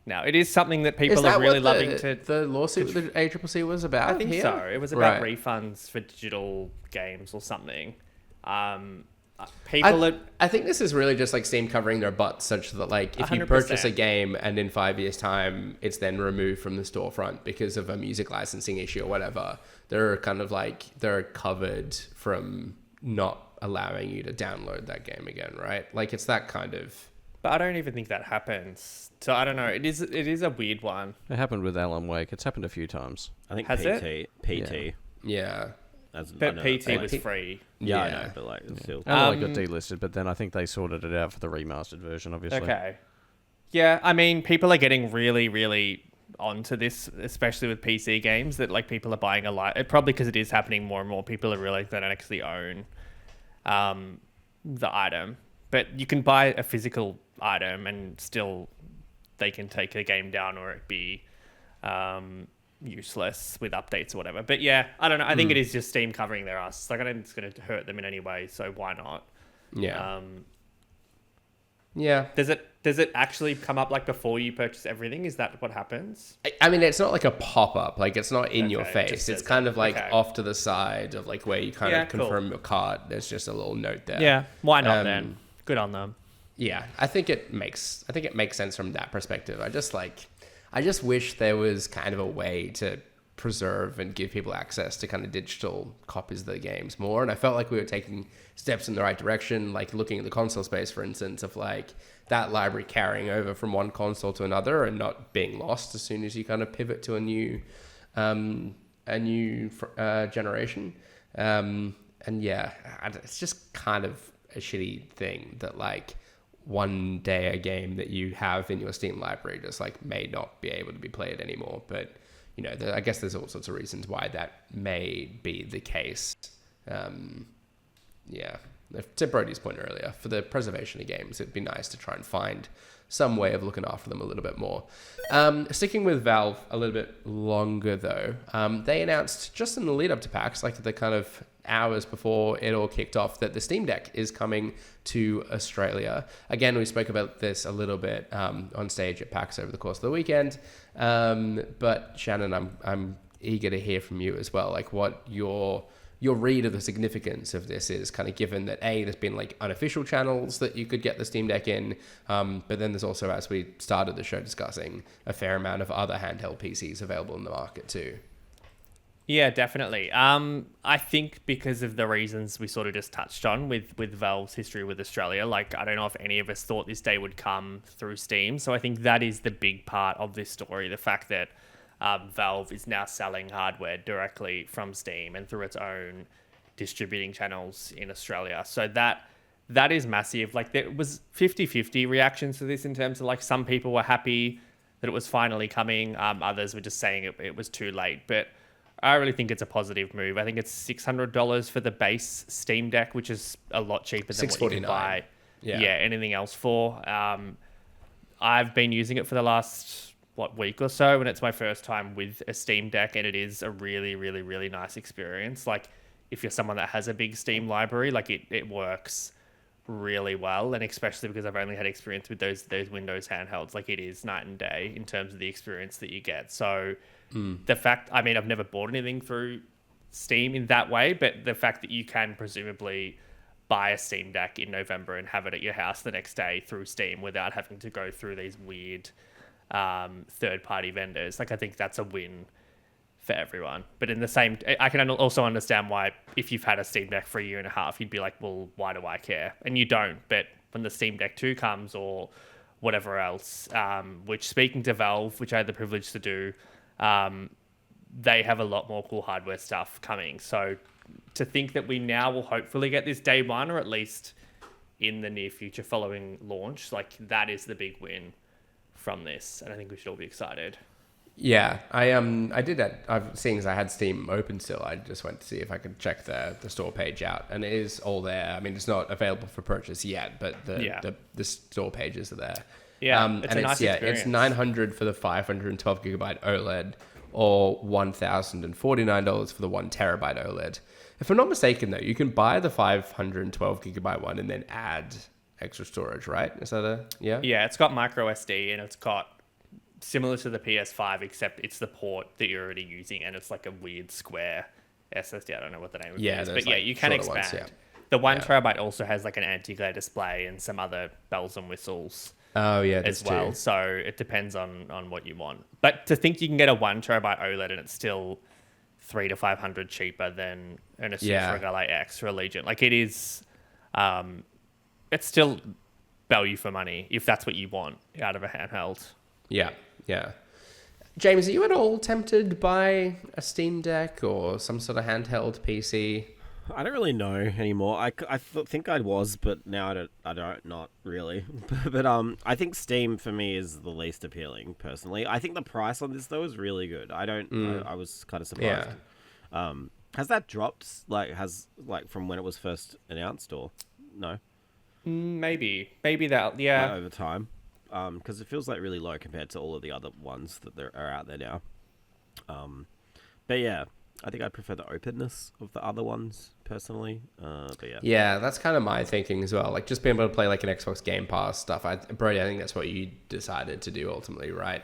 Speaker 2: Now, it is something that people are really loving to...
Speaker 1: the lawsuit with the ACCC was about?
Speaker 2: I think so. It was about refunds for digital games or something.
Speaker 1: I think this is really just like Steam covering their butts, such that like if 100%. You purchase a game and in 5 years' time it's then removed from the storefront because of a music licensing issue or whatever, they're kind of like they're covered from not allowing you to download that game again, right? Like it's that kind of.
Speaker 2: But I don't even think that happens. So I don't know. It is a weird one.
Speaker 3: It happened with Alan Wake. It's happened a few times.
Speaker 4: I think
Speaker 2: Has
Speaker 4: PT.
Speaker 1: Yeah.
Speaker 2: But PT was free.
Speaker 4: Yeah, I know, but like still.
Speaker 3: Alan Wake got delisted, but then I think they sorted it out for the remastered version, obviously.
Speaker 2: Okay. Yeah, I mean, people are getting really, really onto this, especially with PC games, that like people are buying a lot. Probably because it is happening more and more. People are realizing they don't actually own the item. But you can buy a physical item and still they can take the game down or it be useless with updates or whatever. But yeah, I don't know. I think it is just Steam covering their ass. Like I don't think it's going to hurt them in any way, so why not?
Speaker 1: Yeah.
Speaker 2: Yeah. Does it actually come up like before you purchase everything? Is that what happens?
Speaker 1: I mean, it's not like a pop-up. Like it's not in your face. It's kind of like off to the side of like where you kind of confirm your cart. There's just a little note there.
Speaker 2: Yeah. Why not then? Good on them.
Speaker 1: Yeah, I think it makes sense from that perspective. I just wish there was kind of a way to preserve and give people access to kind of digital copies of the games more. And I felt like we were taking steps in the right direction, like looking at the console space, for instance, of like that library carrying over from one console to another and not being lost as soon as you kind of pivot to a new generation. And yeah, it's just kind of a shitty thing that like one day a game that you have in your Steam library just like may not be able to be played anymore. But you know, I guess there's all sorts of reasons why that may be the case. Yeah, to Brody's point earlier, for the preservation of games, it'd be nice to try and find some way of looking after them a little bit more. Sticking with Valve a little bit longer though, they announced just in the lead up to PAX, like the kind of hours before it all kicked off, that the Steam Deck is coming to Australia. Again, we spoke about this a little bit on stage at PAX over the course of the weekend. But Shannon, I'm eager to hear from you as well, like what your read of the significance of this is, kind of given that there's been like unofficial channels that you could get the Steam Deck in, but then there's also, as we started the show discussing, a fair amount of other handheld PCs available in the market too.
Speaker 2: Yeah, definitely. I think because of the reasons we sort of just touched on with Valve's history with Australia, like I don't know if any of us thought this day would come through Steam. So I think that is the big part of this story, the fact that Valve is now selling hardware directly from Steam and through its own distributing channels in Australia. So that is massive. Like there was 50-50 reactions to this in terms of like some people were happy that it was finally coming. Others were just saying it was too late. But I really think it's a positive move. I think it's $600 for the base Steam Deck, which is a lot cheaper than what you can buy anything else for. I've been using it for the last week or so, and it's my first time with a Steam Deck, and it is a really, really, really nice experience. Like if you're someone that has a big Steam library, like it works really well, and especially because I've only had experience with those Windows handhelds, like it is night and day in terms of the experience that you get. So the fact, I mean, I've never bought anything through Steam in that way, but the fact that you can presumably buy a Steam Deck in November and have it at your house the next day through Steam without having to go through these weird third-party vendors, like I think that's a win for everyone. But in the same, I can also understand why if you've had a Steam Deck for a year and a half, you'd be like, well, why do I care? And you don't. But when the Steam Deck 2 comes or whatever else, which speaking to Valve, which I had the privilege to do, they have a lot more cool hardware stuff coming. So to think that we now will hopefully get this day one, or at least in the near future following launch, like that is the big win from this. And I think we should all be excited.
Speaker 1: Yeah, I did that. Seeing as I had Steam open still, I just went to see if I could check the store page out, and it is all there. I mean, it's not available for purchase yet, but the store pages are there.
Speaker 2: Yeah, it's a nice experience.
Speaker 1: It's $900 for the 512 gigabyte OLED, or $1,049 for the 1 terabyte OLED. If I'm not mistaken, though, you can buy the 512 gigabyte one and then add extra storage, right? Is that yeah?
Speaker 2: Yeah, it's got micro SD, and it's got similar to the PS5, except it's the port that you're already using, and it's like a weird square SSD. I don't know what the name of it is, but you can expand. Ones, The 1 terabyte also has like an anti-glare display and some other bells and whistles.
Speaker 1: Oh yeah,
Speaker 2: as well. Too. So it depends on what you want. But to think you can get a 1 terabyte OLED and it's still $300 to $500 cheaper than an Asus Regale X or a Legion, like it is, it's still value for money if that's what you want out of a handheld. Yeah.
Speaker 1: James, are you at all tempted by a Steam Deck or some sort of handheld PC?
Speaker 4: I don't really know anymore. I think I was, but now I don't not really. But I think Steam for me is the least appealing personally. I think the price on this though is really good. I was kind of surprised. Yeah. Has that dropped from when it was first announced, or no?
Speaker 2: Maybe that
Speaker 4: over time. Because it feels like really low compared to all of the other ones that are out there now. But yeah, I think I'd prefer the openness of the other ones personally. But yeah.
Speaker 1: Yeah, that's kind of my thinking as well. Like just being able to play like an Xbox Game Pass stuff. Brody, I think that's what you decided to do ultimately, right?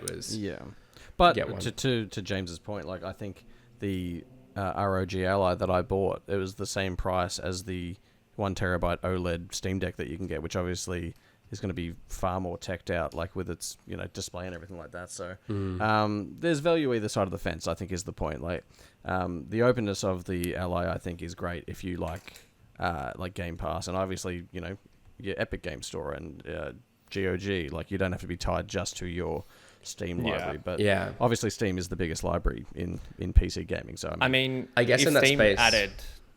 Speaker 3: But to James's point, like I think the ROG Ally that I bought, it was the same price as the 1 terabyte OLED Steam Deck that you can get, which obviously is going to be far more teched out, like with its display and everything like that. So there's value either side of the fence, I think, is the point. Like the openness of the Ally, I think, is great if you like Game Pass, and obviously your Epic Game Store and GOG. Like you don't have to be tied just to your Steam library, but obviously Steam is the biggest library in PC gaming. So
Speaker 2: I mean,
Speaker 1: I guess
Speaker 2: if
Speaker 1: in that
Speaker 2: Steam
Speaker 1: space
Speaker 2: added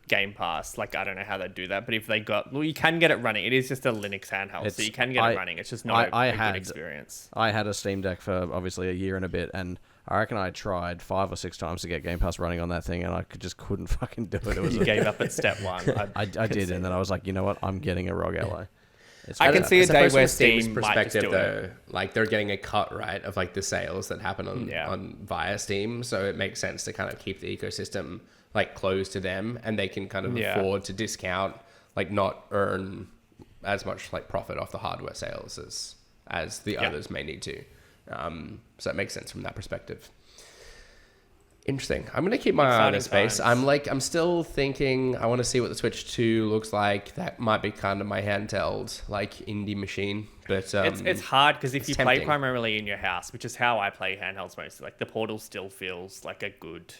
Speaker 2: Game Pass, like I don't know how they'd do that, but if they you can get it running. It is just a Linux handheld, so you can get it running. It's just not a good experience.
Speaker 3: I had a Steam Deck for obviously a year and a bit, and I reckon I tried 5 or 6 times to get Game Pass running on that thing, and I just couldn't fucking do it.
Speaker 2: You gave up at step 1.
Speaker 3: I did, and then I was like, you know what? I'm getting a ROG Ally.
Speaker 2: I can see a day where
Speaker 1: Steam's
Speaker 2: Steam might just do it.
Speaker 1: Like they're getting a cut, right, of like the sales that happen on via Steam, so it makes sense to kind of keep the ecosystem like closed to them, and they can kind of afford to discount, like not earn as much like profit off the hardware sales as the others may need to. So it makes sense from that perspective. Interesting. I'm gonna keep my eye on this space. I'm still thinking I want to see what the Switch 2 looks like. That might be kind of my handheld like indie machine, but
Speaker 2: it's hard because if you
Speaker 1: tempting.
Speaker 2: play primarily in your house, which is how I play handhelds mostly, like the Portal still feels like a good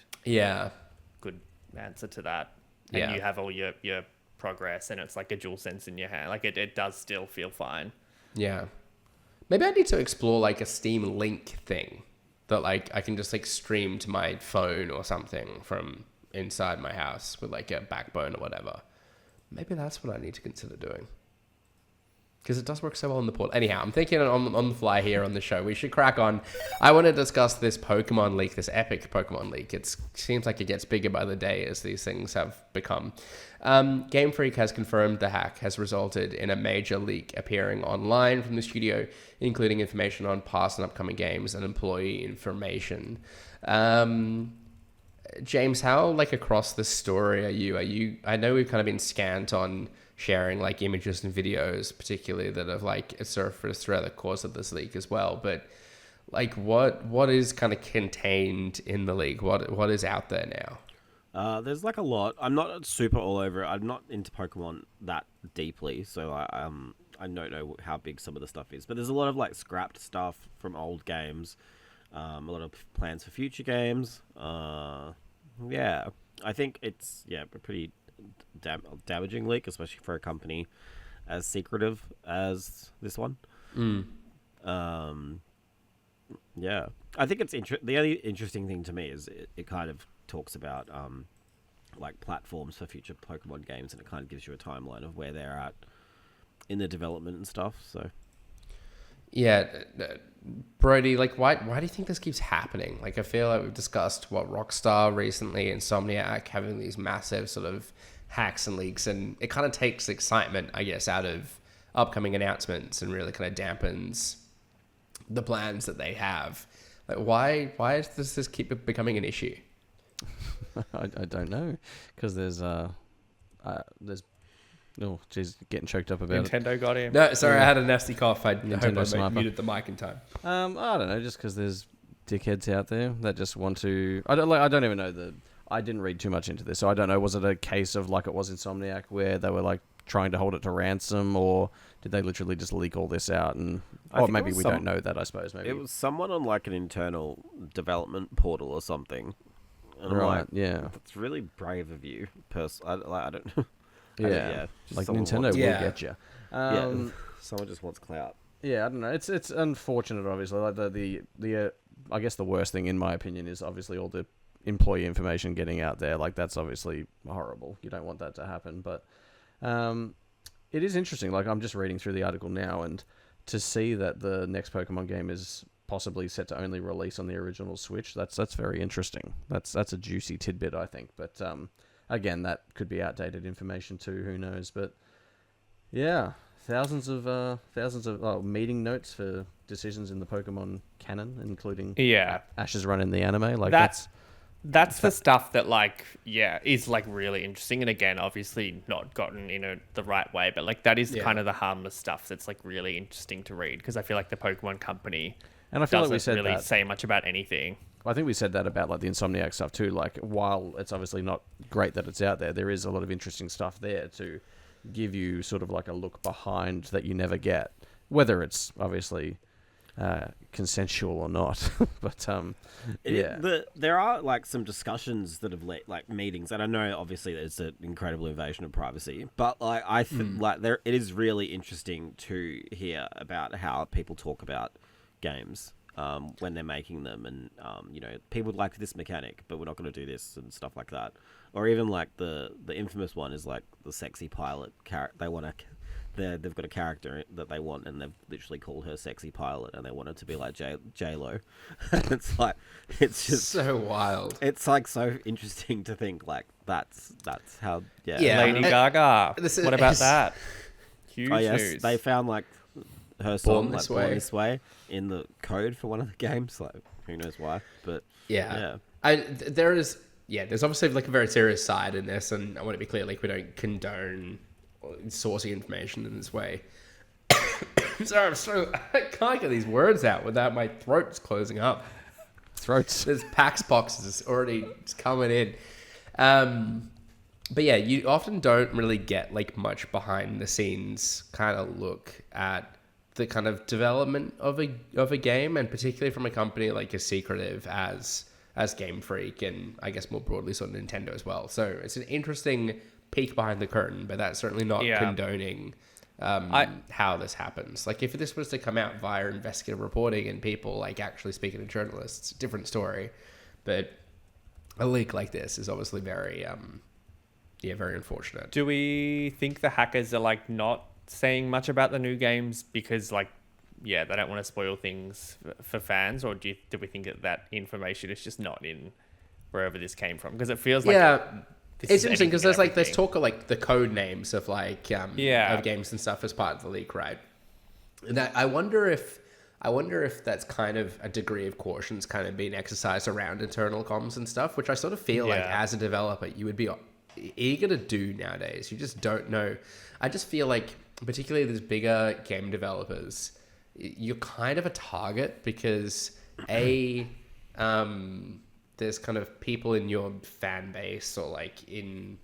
Speaker 2: answer to that. And you have all your progress, and it's like a DualSense in your hand. Like it does still feel fine.
Speaker 1: Yeah. Maybe I need to explore like a Steam Link thing that like I can just like stream to my phone or something from inside my house with like a backbone or whatever. Maybe that's what I need to consider doing. Because it does work so well on the port. Anyhow, I'm thinking on the fly here on the show. We should crack on. I want to discuss this Pokemon leak, this epic Pokemon leak. It seems like it gets bigger by the day as these things have become. Game Freak has confirmed the hack has resulted in a major leak appearing online from the studio, including information on past and upcoming games and employee information. James, how like across the story are you? I know we've kind of been scant on sharing like images and videos, particularly that have like surfaced throughout the course of this leak as well. But like, what is kind of contained in the leak? What is out there now?
Speaker 4: There's like a lot. I'm not super all over it. I'm not into Pokemon that deeply, so I don't know how big some of the stuff is. But there's a lot of like scrapped stuff from old games. A lot of plans for future games. I think it's a pretty damaging leak, especially for a company as secretive as this one. I think it's the only interesting thing to me is it kind of talks about like platforms for future Pokemon games, and it kind of gives you a timeline of where they're at in the development and stuff. So
Speaker 1: Brody, like why do you think this keeps happening? Like I feel like we've discussed Rockstar recently, Insomniac having these massive sort of hacks and leaks, and it kind of takes excitement, I guess, out of upcoming announcements and really kind of dampens the plans that they have. Like why does this keep becoming an issue?
Speaker 3: I don't know, because there's oh jeez, getting choked up about
Speaker 2: Nintendo got him.
Speaker 1: No, sorry, I had a nasty cough. I
Speaker 3: Nintendo
Speaker 1: hope I muted the mic in time.
Speaker 3: I don't know, just because there's dickheads out there that just want to. I don't even know I didn't read too much into this, so I don't know. Was it a case of like it was Insomniac where they were like trying to hold it to ransom, or did they literally just leak all this out? And maybe we don't know that. I suppose maybe
Speaker 4: it was someone on like an internal development portal or something. And
Speaker 3: right?
Speaker 4: That's really brave of you. I don't know.
Speaker 3: Like Nintendo will get you.
Speaker 4: Someone just wants clout.
Speaker 3: Yeah, I don't know. It's unfortunate, obviously. Like the I guess the worst thing in my opinion is obviously all the employee information getting out there. Like that's obviously horrible. You don't want that to happen. But it is interesting. Like I'm just reading through the article now, and to see that the next Pokemon game is possibly set to only release on the original Switch, that's very interesting. That's a juicy tidbit, I think. But again, that could be outdated information too. Who knows? But yeah, thousands of meeting notes for decisions in the Pokemon canon, including Ash's run in the anime. Like
Speaker 2: that's the stuff that is like really interesting. And again, obviously not gotten in the right way, but like that is kind of the harmless stuff that's like really interesting to read, because I feel like the Pokemon company
Speaker 3: and I feel like we said
Speaker 2: really
Speaker 3: that.
Speaker 2: say much about anything.
Speaker 3: I think we said that about like the Insomniac stuff too. Like while it's obviously not great that it's out there is a lot of interesting stuff there to give you sort of like a look behind that you never get. whether it's obviously consensual or not. But
Speaker 4: there are like some discussions that have like meetings, and I know obviously it's an incredible invasion of privacy, but like like it is really interesting to hear about how people talk about games when they're making them, and people would like this mechanic, but we're not going to do this and stuff like that. Or even like the infamous one is like the sexy pilot character. They've got a character that they want, and they've literally called her Sexy Pilot, and they want it to be like J-Lo. It's just
Speaker 1: so wild.
Speaker 4: It's like so interesting to think like that's how
Speaker 2: Lady Gaga. What about that? Huge news.
Speaker 4: They found like her song Born This Way in the code for one of the games. Like who knows why, but
Speaker 1: there's obviously like a very serious side in this, and I want to be clear, like we don't condone sourcing information in this way. Sorry, I can't get these words out without my throat's closing up. There's PAX boxes already coming in. But yeah, you often don't really get like much behind the scenes kind of look at the kind of development of a game, and particularly from a company like as secretive as Game Freak, and I guess more broadly sort of Nintendo as well. So it's an interesting peek behind the curtain, but that's certainly not condoning how this happens. Like if this was to come out via investigative reporting and people like actually speaking to journalists, different story. But a leak like this is obviously very very unfortunate.
Speaker 2: Do we think the hackers are like not saying much about the new games because like they don't want to spoil things for fans, or do we think that information is just not in wherever this came from? Because it feels like
Speaker 1: it's interesting because there's talk of like the code names of like of games and stuff as part of the leak, right? And that I wonder if that's kind of a degree of caution's kind of being exercised around internal comms and stuff, which I sort of feel like as a developer you would be eager to do nowadays. You just don't know. I just feel like particularly these bigger game developers, you're kind of a target because there's kind of people in your fan base or like in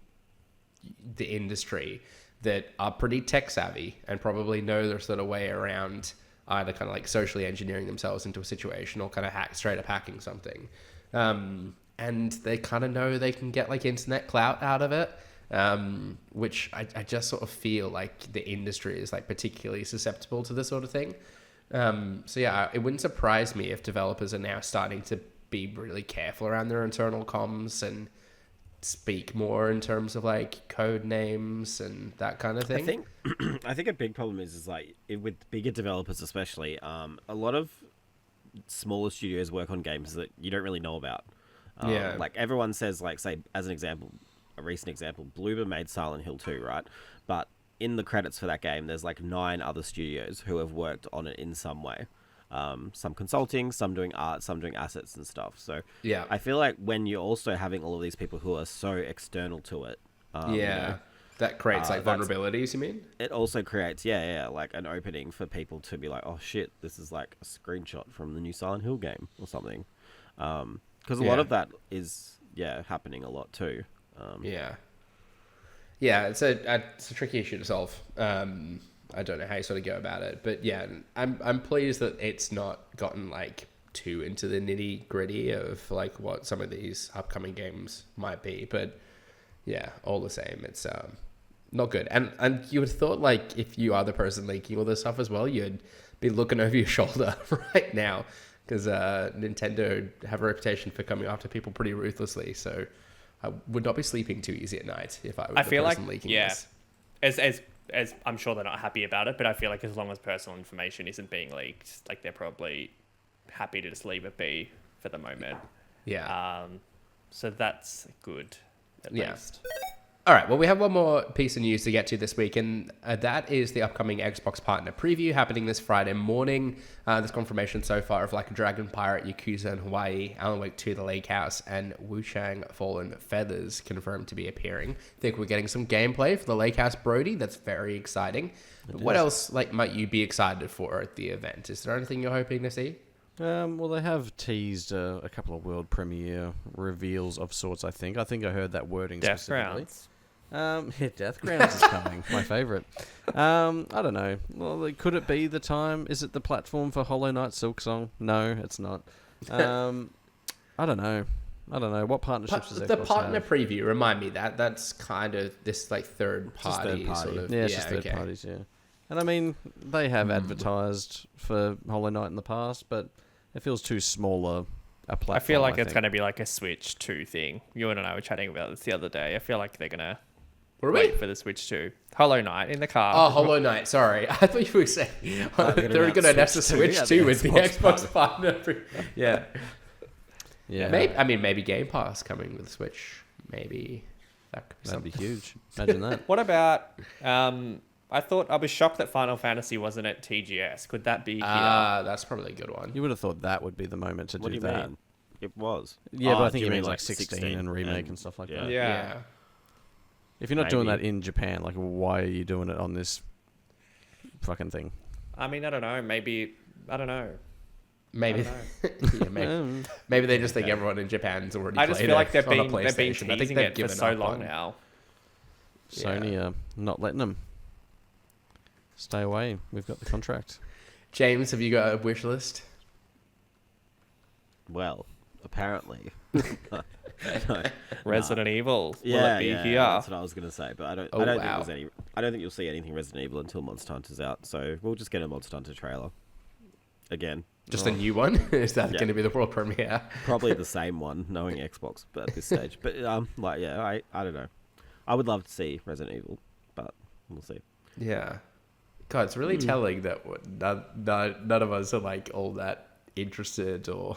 Speaker 1: the industry that are pretty tech savvy and probably know their sort of way around either kind of like socially engineering themselves into a situation or kind of straight up hacking something. And they kind of know they can get like internet clout out of it, which I just sort of feel like the industry is like particularly susceptible to this sort of thing. It wouldn't surprise me if developers are now starting to be really careful around their internal comms and speak more in terms of like code names and that kind of thing.
Speaker 4: I think a big problem is like with bigger developers especially, a lot of smaller studios work on games that you don't really know about. Like everyone says, like say as an example, a recent example, Bloober made Silent Hill 2, right? But in the credits for that game, there's like 9 other studios who have worked on it in some way. Some consulting, some doing art, some doing assets and stuff. So I feel like when you're also having all of these people who are so external to it,
Speaker 1: that creates like vulnerabilities. You mean?
Speaker 4: It also creates like an opening for people to be like, oh shit, this is like a screenshot from the new Silent Hill game or something. Because a lot of that is happening a lot too.
Speaker 1: It's a tricky issue to solve. I don't know how you sort of go about it, but I'm pleased that it's not gotten like too into the nitty gritty of like what some of these upcoming games might be. But all the same, it's not good. And you would have thought like if you are the person leaking all this stuff as well, you'd be looking over your shoulder right now because Nintendo have a reputation for coming after people pretty ruthlessly. So I would not be sleeping too easy at night if I was the person leaking this.
Speaker 2: As I'm sure they're not happy about it, but I feel like as long as personal information isn't being leaked, like they're probably happy to just leave it be for the moment. So that's good, at least.
Speaker 1: All right, well, we have one more piece of news to get to this week, and that is the upcoming Xbox Partner Preview happening this Friday morning. There's confirmation so far of like Dragon Pirate, Yakuza in Hawaii, Alan Wake 2, The Lake House, and Wushang Fallen Feathers confirmed to be appearing. I think we're getting some gameplay for The Lake House Brody. That's very exciting. But what else like might you be excited for at the event? Is there anything you're hoping to see?
Speaker 3: Well, they have teased a couple of world premiere reveals of sorts, I think. I heard that wording specifically. Yeah, Death Grounds is coming. My favourite. I don't know. Well, could it be the time? Is it the platform for Hollow Knight Silksong? No, it's not. I don't know. What partnerships does Xbox
Speaker 1: The partner
Speaker 3: have?
Speaker 1: preview, remind me that's kind of this like third party, sort of.
Speaker 3: Yeah, it's just third parties, yeah. And I mean, they have advertised for Hollow Knight in the past, but it feels too small a platform.
Speaker 2: I feel like it's going to be like a Switch 2 thing. You and I were chatting about this the other day. I feel like they're going to wait for the Switch 2. Hollow Knight in the car.
Speaker 1: Oh, Hollow Knight. Sorry, I thought you were saying they're going to announce the Switch 2 with the Xbox partner. Yeah.
Speaker 3: Yeah.
Speaker 1: Maybe Game Pass coming with Switch. Maybe
Speaker 3: that'd be huge. Imagine that.
Speaker 2: What about? I was shocked that Final Fantasy wasn't at TGS. Could that be here?
Speaker 1: That's probably a good one.
Speaker 3: You would have thought that would be the moment to
Speaker 4: What
Speaker 3: do
Speaker 4: do you
Speaker 3: that.
Speaker 4: mean? It was.
Speaker 3: Yeah, but I
Speaker 4: do
Speaker 3: think
Speaker 4: you
Speaker 3: it
Speaker 4: mean
Speaker 3: means like 16 and remake and stuff like that.
Speaker 2: Yeah.
Speaker 3: If you're not doing that
Speaker 4: Maybe.
Speaker 3: in Japan, like, why are you doing it on this fucking thing?
Speaker 2: I mean, I don't know. Maybe I don't know.
Speaker 1: Maybe, maybe they just think everyone in Japan's already.
Speaker 2: I just
Speaker 1: played
Speaker 2: feel like
Speaker 1: it
Speaker 2: they've
Speaker 1: on a
Speaker 2: been
Speaker 1: PlayStation. I think
Speaker 2: teasing
Speaker 1: they've
Speaker 2: it for
Speaker 1: given
Speaker 2: so
Speaker 1: up
Speaker 2: long
Speaker 1: on-
Speaker 2: now.
Speaker 3: Sony are not letting them. Stay away. We've got the contract.
Speaker 1: James, have you got a wish list?
Speaker 4: Well, apparently. No.
Speaker 2: Resident Evil. Will
Speaker 4: Yeah,
Speaker 2: it be
Speaker 4: yeah,
Speaker 2: here?
Speaker 4: that's what I was gonna say. But I don't.
Speaker 1: Oh,
Speaker 4: I don't
Speaker 1: wow.
Speaker 4: think there's any. I don't think you'll see anything Resident Evil until Monster Hunter's out. So we'll just get a Monster Hunter trailer. Again,
Speaker 1: Just a new one? Is that
Speaker 4: Yeah.
Speaker 1: going to be the world premiere?
Speaker 4: probably the same one, knowing Xbox, but at this stage. But I don't know. I would love to see Resident Evil, but we'll see.
Speaker 1: Yeah. God, it's really telling that none of us are like all that interested or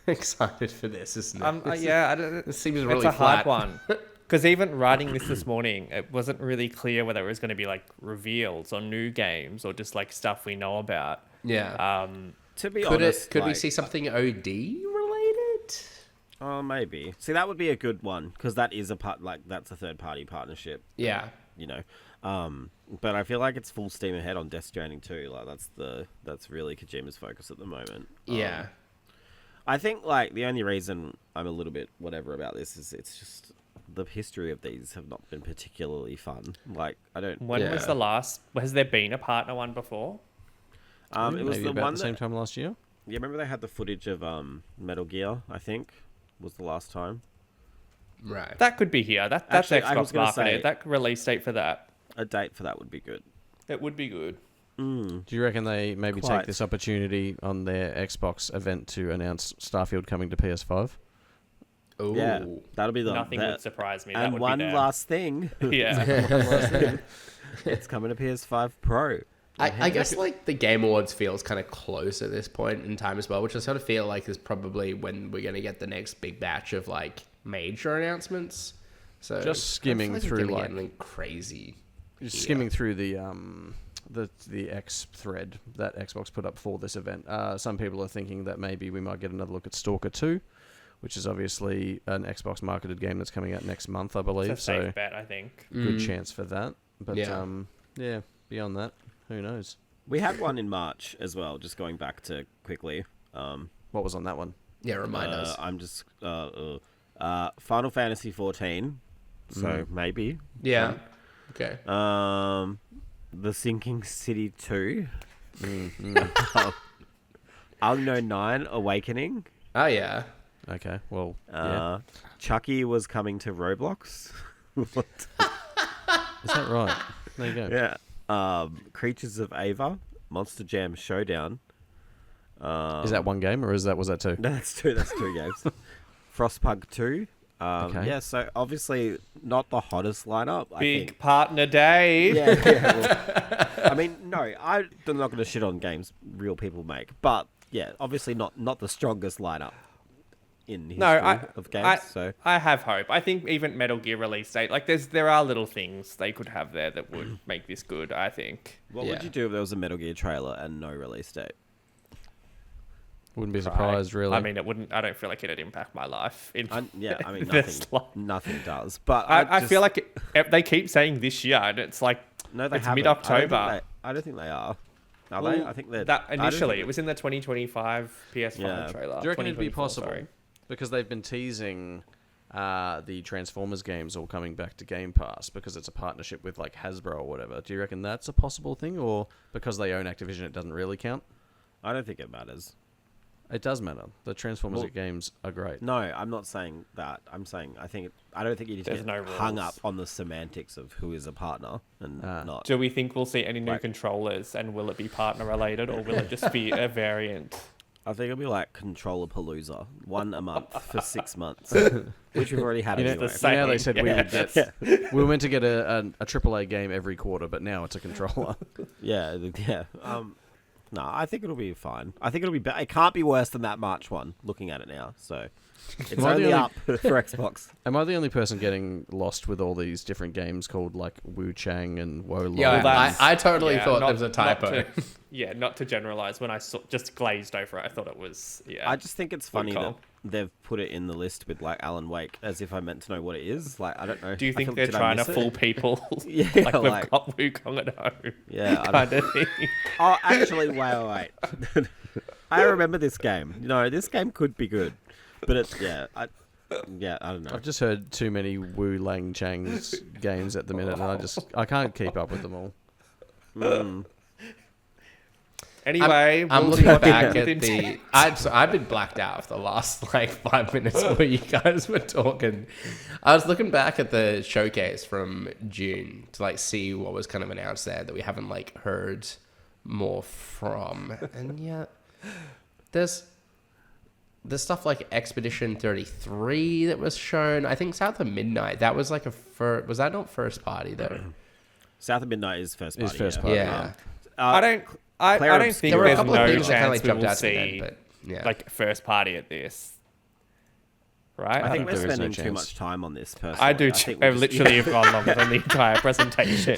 Speaker 1: excited for this, isn't it?
Speaker 2: Yeah, I don't,
Speaker 1: It seems
Speaker 2: it's
Speaker 1: really
Speaker 2: a hard
Speaker 1: flat.
Speaker 2: one. Because even writing this morning, it wasn't really clear whether it was going to be like reveals or new games or just like stuff we know about.
Speaker 1: Yeah.
Speaker 4: To be
Speaker 1: Could
Speaker 4: honest,
Speaker 1: we
Speaker 4: like,
Speaker 1: see something OD related?
Speaker 4: Oh, maybe. See, that would be a good one because that is that's a third-party partnership.
Speaker 1: Yeah.
Speaker 4: You know, but I feel like it's full steam ahead on Death Stranding too. Like that's really Kojima's focus at the moment.
Speaker 1: Yeah.
Speaker 4: I think like the only reason I'm a little bit whatever about this is it's just the history of these have not been particularly fun. Like I don't.
Speaker 2: When was
Speaker 1: Yeah.
Speaker 2: the last? Has there been a partner one before?
Speaker 4: It was
Speaker 3: Maybe
Speaker 4: the
Speaker 3: about
Speaker 4: one
Speaker 3: the same
Speaker 4: that,
Speaker 3: time last year.
Speaker 4: yeah. Remember they had the footage of Metal Gear. I think was the last time.
Speaker 1: Right.
Speaker 2: That could be here. That's
Speaker 4: Actually, I was
Speaker 2: Xbox
Speaker 4: gonna
Speaker 2: marketed.
Speaker 4: say-
Speaker 2: That release date for that.
Speaker 4: A date for that would be good.
Speaker 2: It would be good.
Speaker 3: Do you reckon they maybe
Speaker 4: Quite.
Speaker 3: take this opportunity on their Xbox event to announce Starfield coming to PS5?
Speaker 1: Ooh.
Speaker 4: Yeah, that'll be the
Speaker 2: Nothing
Speaker 4: that-
Speaker 2: would surprise me. That
Speaker 4: And
Speaker 2: would
Speaker 4: one
Speaker 2: be there.
Speaker 4: last thing,
Speaker 2: Yeah.
Speaker 4: it's coming to PS5 Pro.
Speaker 1: I guess like the Game Awards feels kind of close at this point in time as well, which I sort of feel like is probably when we're going to get the next big batch of like major announcements. So
Speaker 3: Just skimming
Speaker 1: I feel
Speaker 3: through,
Speaker 1: it's gonna
Speaker 3: like-
Speaker 1: get anything crazy.
Speaker 3: Just
Speaker 1: here.
Speaker 3: skimming through the X thread that Xbox put up for this event. Some people are thinking that maybe we might get another look at Stalker 2, which is obviously an Xbox marketed game that's coming out next month, I believe.
Speaker 2: It's a safe
Speaker 3: So
Speaker 2: bet, I think.
Speaker 3: good chance for that. But
Speaker 1: Yeah.
Speaker 3: yeah, beyond that, who knows?
Speaker 4: We had one in March as well. Just going back to quickly.
Speaker 3: What was on that one?
Speaker 1: Yeah, remind us.
Speaker 4: I'm just Final Fantasy 14. So maybe.
Speaker 1: Yeah. Okay.
Speaker 4: The Sinking City 2. Unknown 9 Awakening.
Speaker 1: Oh yeah.
Speaker 3: Okay, well, yeah.
Speaker 4: Chucky was coming to Roblox.
Speaker 3: Is that right? There you go.
Speaker 4: Yeah. Creatures of Ava, Monster Jam Showdown.
Speaker 3: Is that one game or was that two?
Speaker 4: No, that's two. That's two games. Frostpunk 2.
Speaker 3: Okay.
Speaker 4: Yeah, so obviously not the hottest lineup. I
Speaker 2: Big
Speaker 4: think.
Speaker 2: partner day.
Speaker 4: Yeah. Well, I mean, no, I'm not going to shit on games real people make, but yeah, obviously not the strongest lineup in history of games.
Speaker 2: I have hope. I think even Metal Gear release date, like there are little things they could have there that would make this good. I think.
Speaker 4: What
Speaker 1: Yeah.
Speaker 4: would you do if there was a Metal Gear trailer and no release date?
Speaker 3: Wouldn't be surprised, really.
Speaker 2: I mean, it wouldn't. I don't feel like it'd impact my life.
Speaker 4: I mean,
Speaker 2: This
Speaker 4: nothing does. But
Speaker 2: I feel like they keep saying this year, and it's like
Speaker 4: no, they
Speaker 2: it's
Speaker 4: haven't.
Speaker 2: mid-October.
Speaker 4: I don't think they are. Are
Speaker 2: Well,
Speaker 4: they? I think they're
Speaker 2: that
Speaker 4: I don't
Speaker 2: initially
Speaker 4: think-
Speaker 2: it was in the 2025 PS5
Speaker 4: Yeah.
Speaker 2: trailer.
Speaker 3: Do you reckon it'd be
Speaker 2: 2024,
Speaker 3: possible?
Speaker 2: sorry.
Speaker 3: Because they've been teasing the Transformers games all coming back to Game Pass because it's a partnership with like Hasbro or whatever. Do you reckon that's a possible thing, or because they own Activision, it doesn't really count?
Speaker 4: I don't think it matters.
Speaker 3: It does matter. The Transformers games are great.
Speaker 4: No, I'm not saying that. I'm saying I don't think you need to get hung up on the semantics of who is a partner and not.
Speaker 2: Do we think we'll see any new controllers, and will it be partner related, or will it just be a variant?
Speaker 4: I think it'll be like Controller Palooza, one a month for 6 months, which we've already had anyway.
Speaker 3: Now they said we would get. We were meant to get a AAA game every quarter, but now it's a controller.
Speaker 4: Yeah. No, I think it'll be fine. I think it'll be it can't be worse than that March one, looking at it now. So it's only up for Xbox.
Speaker 3: Am I the only person getting lost with all these different games called like Wu Chang and Wo Long?
Speaker 1: Yeah, I totally thought there was a typo.
Speaker 2: Not to generalize. When I just glazed over it, I thought it was,
Speaker 4: I just think it's funny that they've put it in the list with like Alan Wake, as if I meant to know what it is. Like, I don't know.
Speaker 2: Do you think they're trying to fool people?
Speaker 4: Yeah,
Speaker 2: like we've got Wukong at home.
Speaker 4: Yeah,
Speaker 2: kind of thing.
Speaker 4: Oh, actually, wait. I remember this game. No, this game could be good, but it's I don't know.
Speaker 3: I've just heard too many Wu Lang Chang's games at the minute, and I can't keep up with them all.
Speaker 2: Anyway,
Speaker 1: I'm looking back at the. I've been blacked out for the last like 5 minutes where you guys were talking. I was looking back at the showcase from June to like see what was kind of announced there that we haven't like heard more from, and yeah, there's stuff like Expedition 33 that was shown. I think South of Midnight, that was like was that not first party though?
Speaker 4: South of Midnight is first party.
Speaker 1: Yeah.
Speaker 2: I don't think
Speaker 1: there were a
Speaker 2: there's
Speaker 1: couple
Speaker 2: no
Speaker 1: of things that kind of
Speaker 2: chance
Speaker 1: like
Speaker 2: we
Speaker 1: jumped
Speaker 2: will
Speaker 1: out to me
Speaker 2: see
Speaker 1: then, but
Speaker 2: like first party at this. Right?
Speaker 4: I think we're
Speaker 3: there is no
Speaker 4: spending too
Speaker 3: chance.
Speaker 4: much time on this. Personally,
Speaker 2: I do. I literally have gone longer than the entire presentation.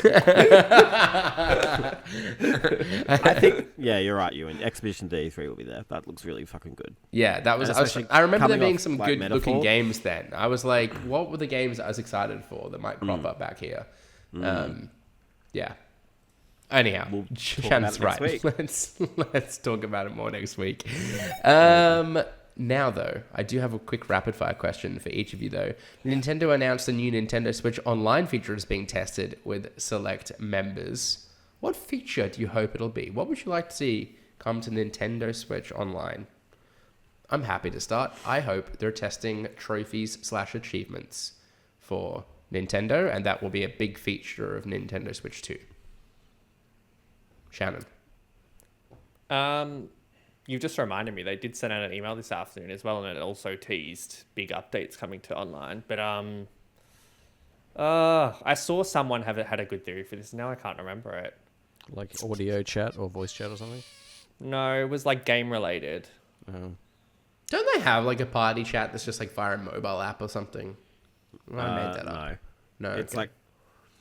Speaker 4: I think, you're right, Ewan. Expedition 33 will be there. That looks really fucking good.
Speaker 1: Yeah, that was.
Speaker 4: And
Speaker 1: I remember there
Speaker 4: coming
Speaker 1: being
Speaker 4: off,
Speaker 1: some
Speaker 4: like,
Speaker 1: good
Speaker 4: Metaphor.
Speaker 1: looking games then. I was like, what were the games I was excited for that might crop up back here? Yeah. Anyhow,
Speaker 4: We'll talk
Speaker 1: Shannon's
Speaker 4: about
Speaker 1: right.
Speaker 4: it next
Speaker 1: Let's talk about it more next week. Now, though, I do have a quick rapid-fire question for each of you, though. Nintendo announced a new Nintendo Switch Online feature is being tested with select members. What feature do you hope it'll be? What would you like to see come to Nintendo Switch Online? I'm happy to start. I hope they're testing trophies/achievements for Nintendo, and that will be a big feature of Nintendo Switch 2. Shannon.
Speaker 2: You've just reminded me, they did send out an email this afternoon as well, and it also teased big updates coming to online. But I saw someone had a good theory for this. Now I can't remember it.
Speaker 3: Like audio chat or voice chat or something?
Speaker 2: No, it was like game related.
Speaker 1: Don't they have like a party chat that's just like via a mobile app or something? Well, I made that up. No,
Speaker 4: It's
Speaker 1: okay.
Speaker 4: like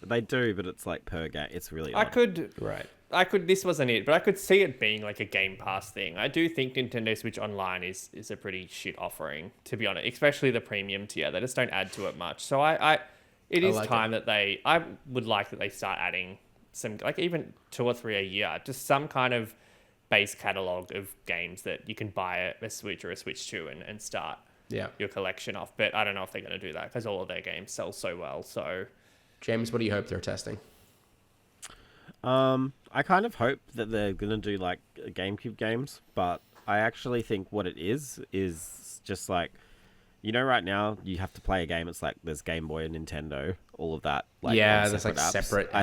Speaker 4: they do, but it's like per game. It's really
Speaker 2: I
Speaker 4: odd.
Speaker 2: could
Speaker 1: Right.
Speaker 2: this wasn't it, but I could see it being like a Game Pass thing. I do think Nintendo Switch Online is a pretty shit offering, to be honest, especially the premium tier. They just don't add to it much. So it is
Speaker 1: like
Speaker 2: time that I would like that they start adding some, like even 2 or 3 a year, just some kind of base catalog of games that you can buy a Switch or a Switch 2 and start your collection off. But I don't know if they're going to do that because all of their games sell so well. So,
Speaker 1: James, what do you hope they're testing?
Speaker 4: I kind of hope that they're gonna do like GameCube games, but I actually think what it is just like, right now you have to play a game. It's like there's Game Boy and Nintendo, all of that. Like,
Speaker 1: Yeah,
Speaker 4: on
Speaker 1: there's like
Speaker 4: apps.
Speaker 1: separate apps.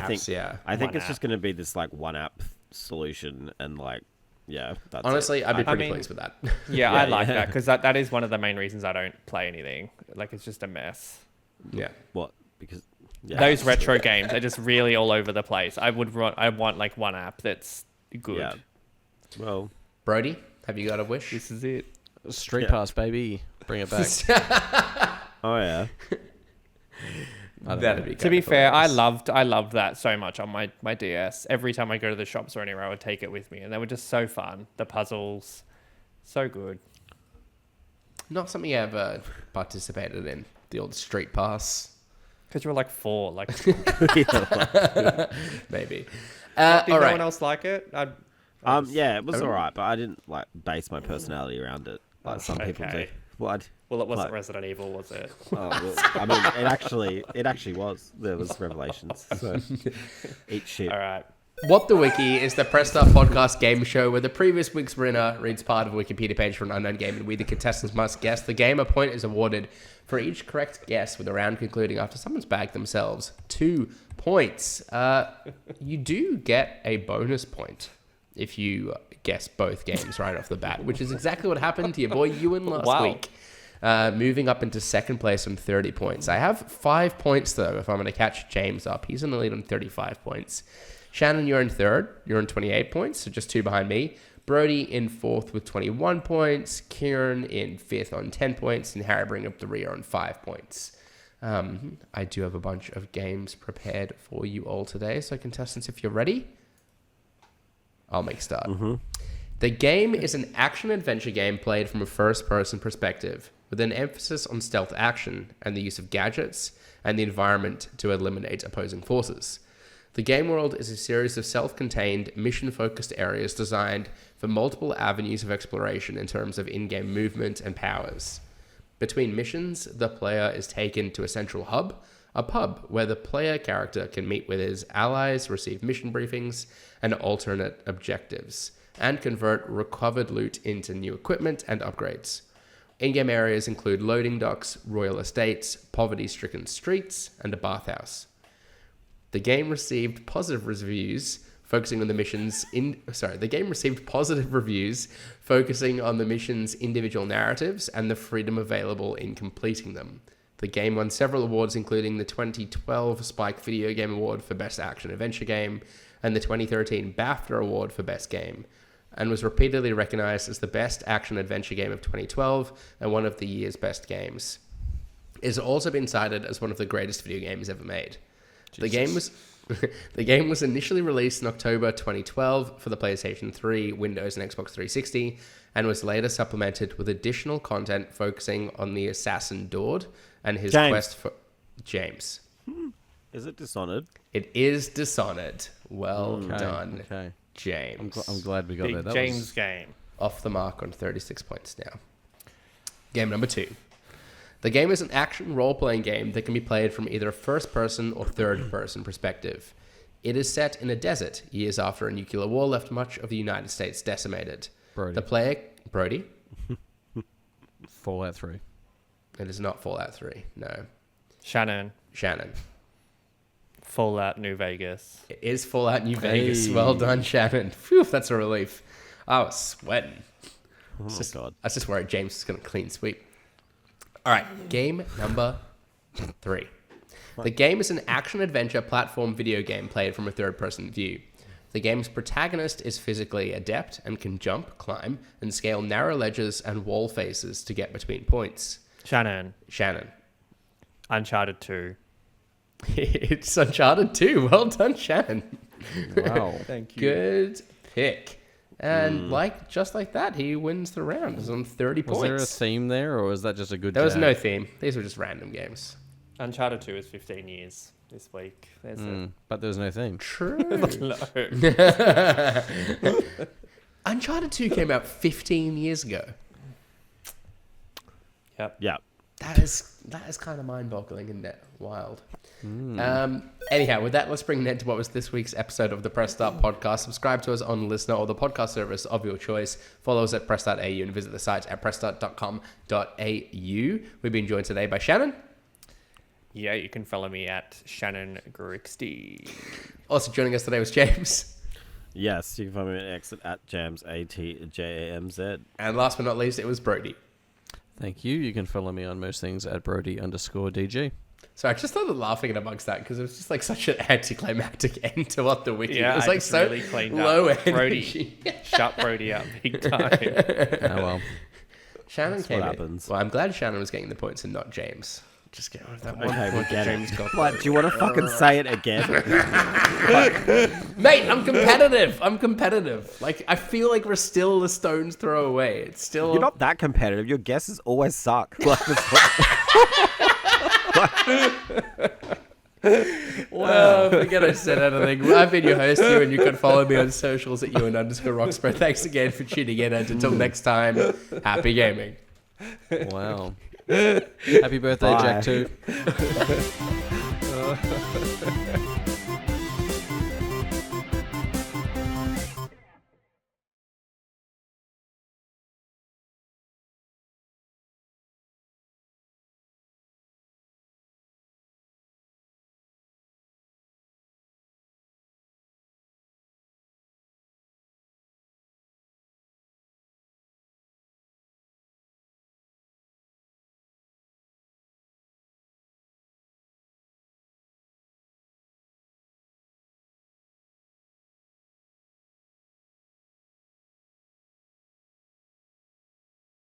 Speaker 4: I think
Speaker 2: One
Speaker 4: it's
Speaker 2: app.
Speaker 4: just gonna be this like one app solution, and like that's
Speaker 1: Honestly,
Speaker 4: it.
Speaker 1: I'd be pretty
Speaker 2: mean-
Speaker 1: pleased with that.
Speaker 2: yeah, I
Speaker 4: Yeah,
Speaker 2: like
Speaker 4: yeah.
Speaker 2: that because that is one of the main reasons I don't play anything. Like, it's just a mess.
Speaker 1: Yeah.
Speaker 4: What? Because
Speaker 2: Those retro games are just really all over the place. I want like one app that's good.
Speaker 4: Yeah. Well,
Speaker 1: Brody, have you got a wish?
Speaker 2: This is it.
Speaker 3: Street
Speaker 4: Yeah.
Speaker 3: Pass, baby. Bring it back.
Speaker 4: oh yeah.
Speaker 1: That'd be
Speaker 2: To be
Speaker 1: kinda
Speaker 2: fair, I
Speaker 1: hilarious.
Speaker 2: loved that so much on my DS. Every time I go to the shops or anywhere, I would take it with me, and they were just so fun. The puzzles, so good.
Speaker 1: Not something I ever participated in. The old Street Pass,
Speaker 2: Because you were like 4, like.
Speaker 1: maybe.
Speaker 2: Did
Speaker 1: All
Speaker 2: no
Speaker 1: right.
Speaker 2: one else like it?
Speaker 4: Yeah, it was alright, but I didn't like base my personality around it like some people do.
Speaker 2: Okay.
Speaker 4: What?
Speaker 2: Well, it wasn't
Speaker 4: What?
Speaker 2: Resident Evil, was it?
Speaker 4: Oh, well, I mean, it actually was. There was Revelations. So eat shit.
Speaker 2: All right.
Speaker 1: What the Wiki is the Press Start podcast game show where the previous week's winner reads part of a Wikipedia page for an unknown game, and we, the contestants, must guess the game. A point is awarded for each correct guess, with the round concluding after someone's bagged themselves 2 points. You do get a bonus point if you guess both games right off the bat, which is exactly what happened to your boy Ewan last week. Moving up into second place on 30 points. I have 5 points, though, if I'm going to catch James up. He's in the lead on 35 points. Shannon, you're in third. You're on 28 points, so just 2 behind me. Brody in fourth with 21 points. Kieran in fifth on 10 points. And Harry bringing up the rear on 5 points. I do have a bunch of games prepared for you all today. So contestants, if you're ready, I'll make start.
Speaker 4: Mm-hmm.
Speaker 1: The game is an action-adventure game played from a first-person perspective, with an emphasis on stealth action and the use of gadgets and the environment to eliminate opposing forces. The game world is a series of self-contained, mission-focused areas designed for multiple avenues of exploration in terms of in-game movement and powers. Between missions, the player is taken to a central hub, a pub where the player character can meet with his allies, receive mission briefings and alternate objectives, and convert recovered loot into new equipment and upgrades. In-game areas include loading docks, royal estates, poverty-stricken streets, and a bathhouse. The game received positive reviews focusing on the mission's individual narratives and the freedom available in completing them. The game won several awards, including the 2012 Spike Video Game Award for Best Action Adventure Game and the 2013 BAFTA Award for Best Game, and was repeatedly recognized as the best action adventure game of 2012 and one of the year's best games. It has also been cited as one of the greatest video games ever made. The game was initially released in October 2012 for the PlayStation 3, Windows, and Xbox 360, and was later supplemented with additional content focusing on the assassin Dord and his quest for James.
Speaker 4: Is it Dishonored?
Speaker 1: It is Dishonored. Well done,
Speaker 3: Okay.
Speaker 1: James.
Speaker 3: I'm glad we got
Speaker 2: Big
Speaker 3: there. That
Speaker 2: James
Speaker 3: was...
Speaker 2: game.
Speaker 1: Off the mark on 36 points now. Game number 2. The game is an action role-playing game that can be played from either a first-person or third-person perspective. It is set in a desert, years after a nuclear war left much of the United States decimated.
Speaker 3: Brody.
Speaker 1: The player... Brody?
Speaker 3: Fallout 3.
Speaker 1: It is not Fallout 3, no.
Speaker 2: Shannon. Fallout New Vegas.
Speaker 1: It is Fallout New Vegas. Well done, Shannon. Phew, that's a relief. I was sweating.
Speaker 4: Oh, my God.
Speaker 1: I was just worried James was going to clean sweep. All right, game number 3. The game is an action-adventure platform video game played from a third-person view. The game's protagonist is physically adept and can jump, climb, and scale narrow ledges and wall faces to get between points.
Speaker 2: Shannon. Uncharted 2.
Speaker 1: It's Uncharted 2. Well done, Shannon.
Speaker 3: Wow.
Speaker 2: Thank you.
Speaker 1: Good pick. And just like that, he wins the round. He's on 30 points.
Speaker 3: Was there a theme there, or was that just a good
Speaker 1: There was
Speaker 3: jab?
Speaker 1: no theme. These were just random games.
Speaker 2: Uncharted 2 is 15 years this week. There's
Speaker 3: But there was no theme.
Speaker 1: True.
Speaker 2: no.
Speaker 1: Uncharted 2 came out 15 years ago.
Speaker 2: Yep.
Speaker 4: Yeah.
Speaker 1: That is kind of mind-boggling, isn't it? Wild. Anyhow, with that, let's bring an end to what was this week's episode of the Press Start podcast. Subscribe to us on Listener or the podcast service of your choice. Follow us at press.au and visit the site at pressstart.com.au. We've been joined today by Shannon.
Speaker 2: Yeah, you can follow me at Shannon Grixty.
Speaker 1: Also joining us today was James.
Speaker 4: Yes, you can find me at exit at Jams, ATJAMZ.
Speaker 1: And last but not least, it was Brody.
Speaker 3: Thank you. You can follow me on most things at Brody_DG.
Speaker 1: So I just started laughing at amongst that because it was just like such an anticlimactic end to what the wiki.
Speaker 2: Yeah,
Speaker 1: it was
Speaker 2: I
Speaker 1: like
Speaker 2: just
Speaker 1: so
Speaker 2: really cleaned
Speaker 1: low
Speaker 2: up.
Speaker 1: energy.
Speaker 2: Shut Brody up big time.
Speaker 3: Oh, well.
Speaker 1: Shannon
Speaker 4: That's
Speaker 1: came
Speaker 4: what
Speaker 1: in.
Speaker 4: happens.
Speaker 1: Well, I'm glad Shannon was getting the points and not James. Just get that one
Speaker 4: Okay, we
Speaker 1: point
Speaker 4: get
Speaker 1: that James
Speaker 4: it.
Speaker 1: got.
Speaker 4: What, do you want to fucking say it again?
Speaker 1: Mate, I'm competitive. Like, I feel like we're still a stone's throw away. It's still...
Speaker 4: You're not that competitive. Your guesses always suck. Like,
Speaker 1: Well, forget I said anything. I've been your host, you, and you can follow me on socials at Ewan_Roxburgh. Thanks again for tuning in, and until next time, happy gaming.
Speaker 3: Wow. Happy birthday,
Speaker 4: Bye.
Speaker 3: Jack 2.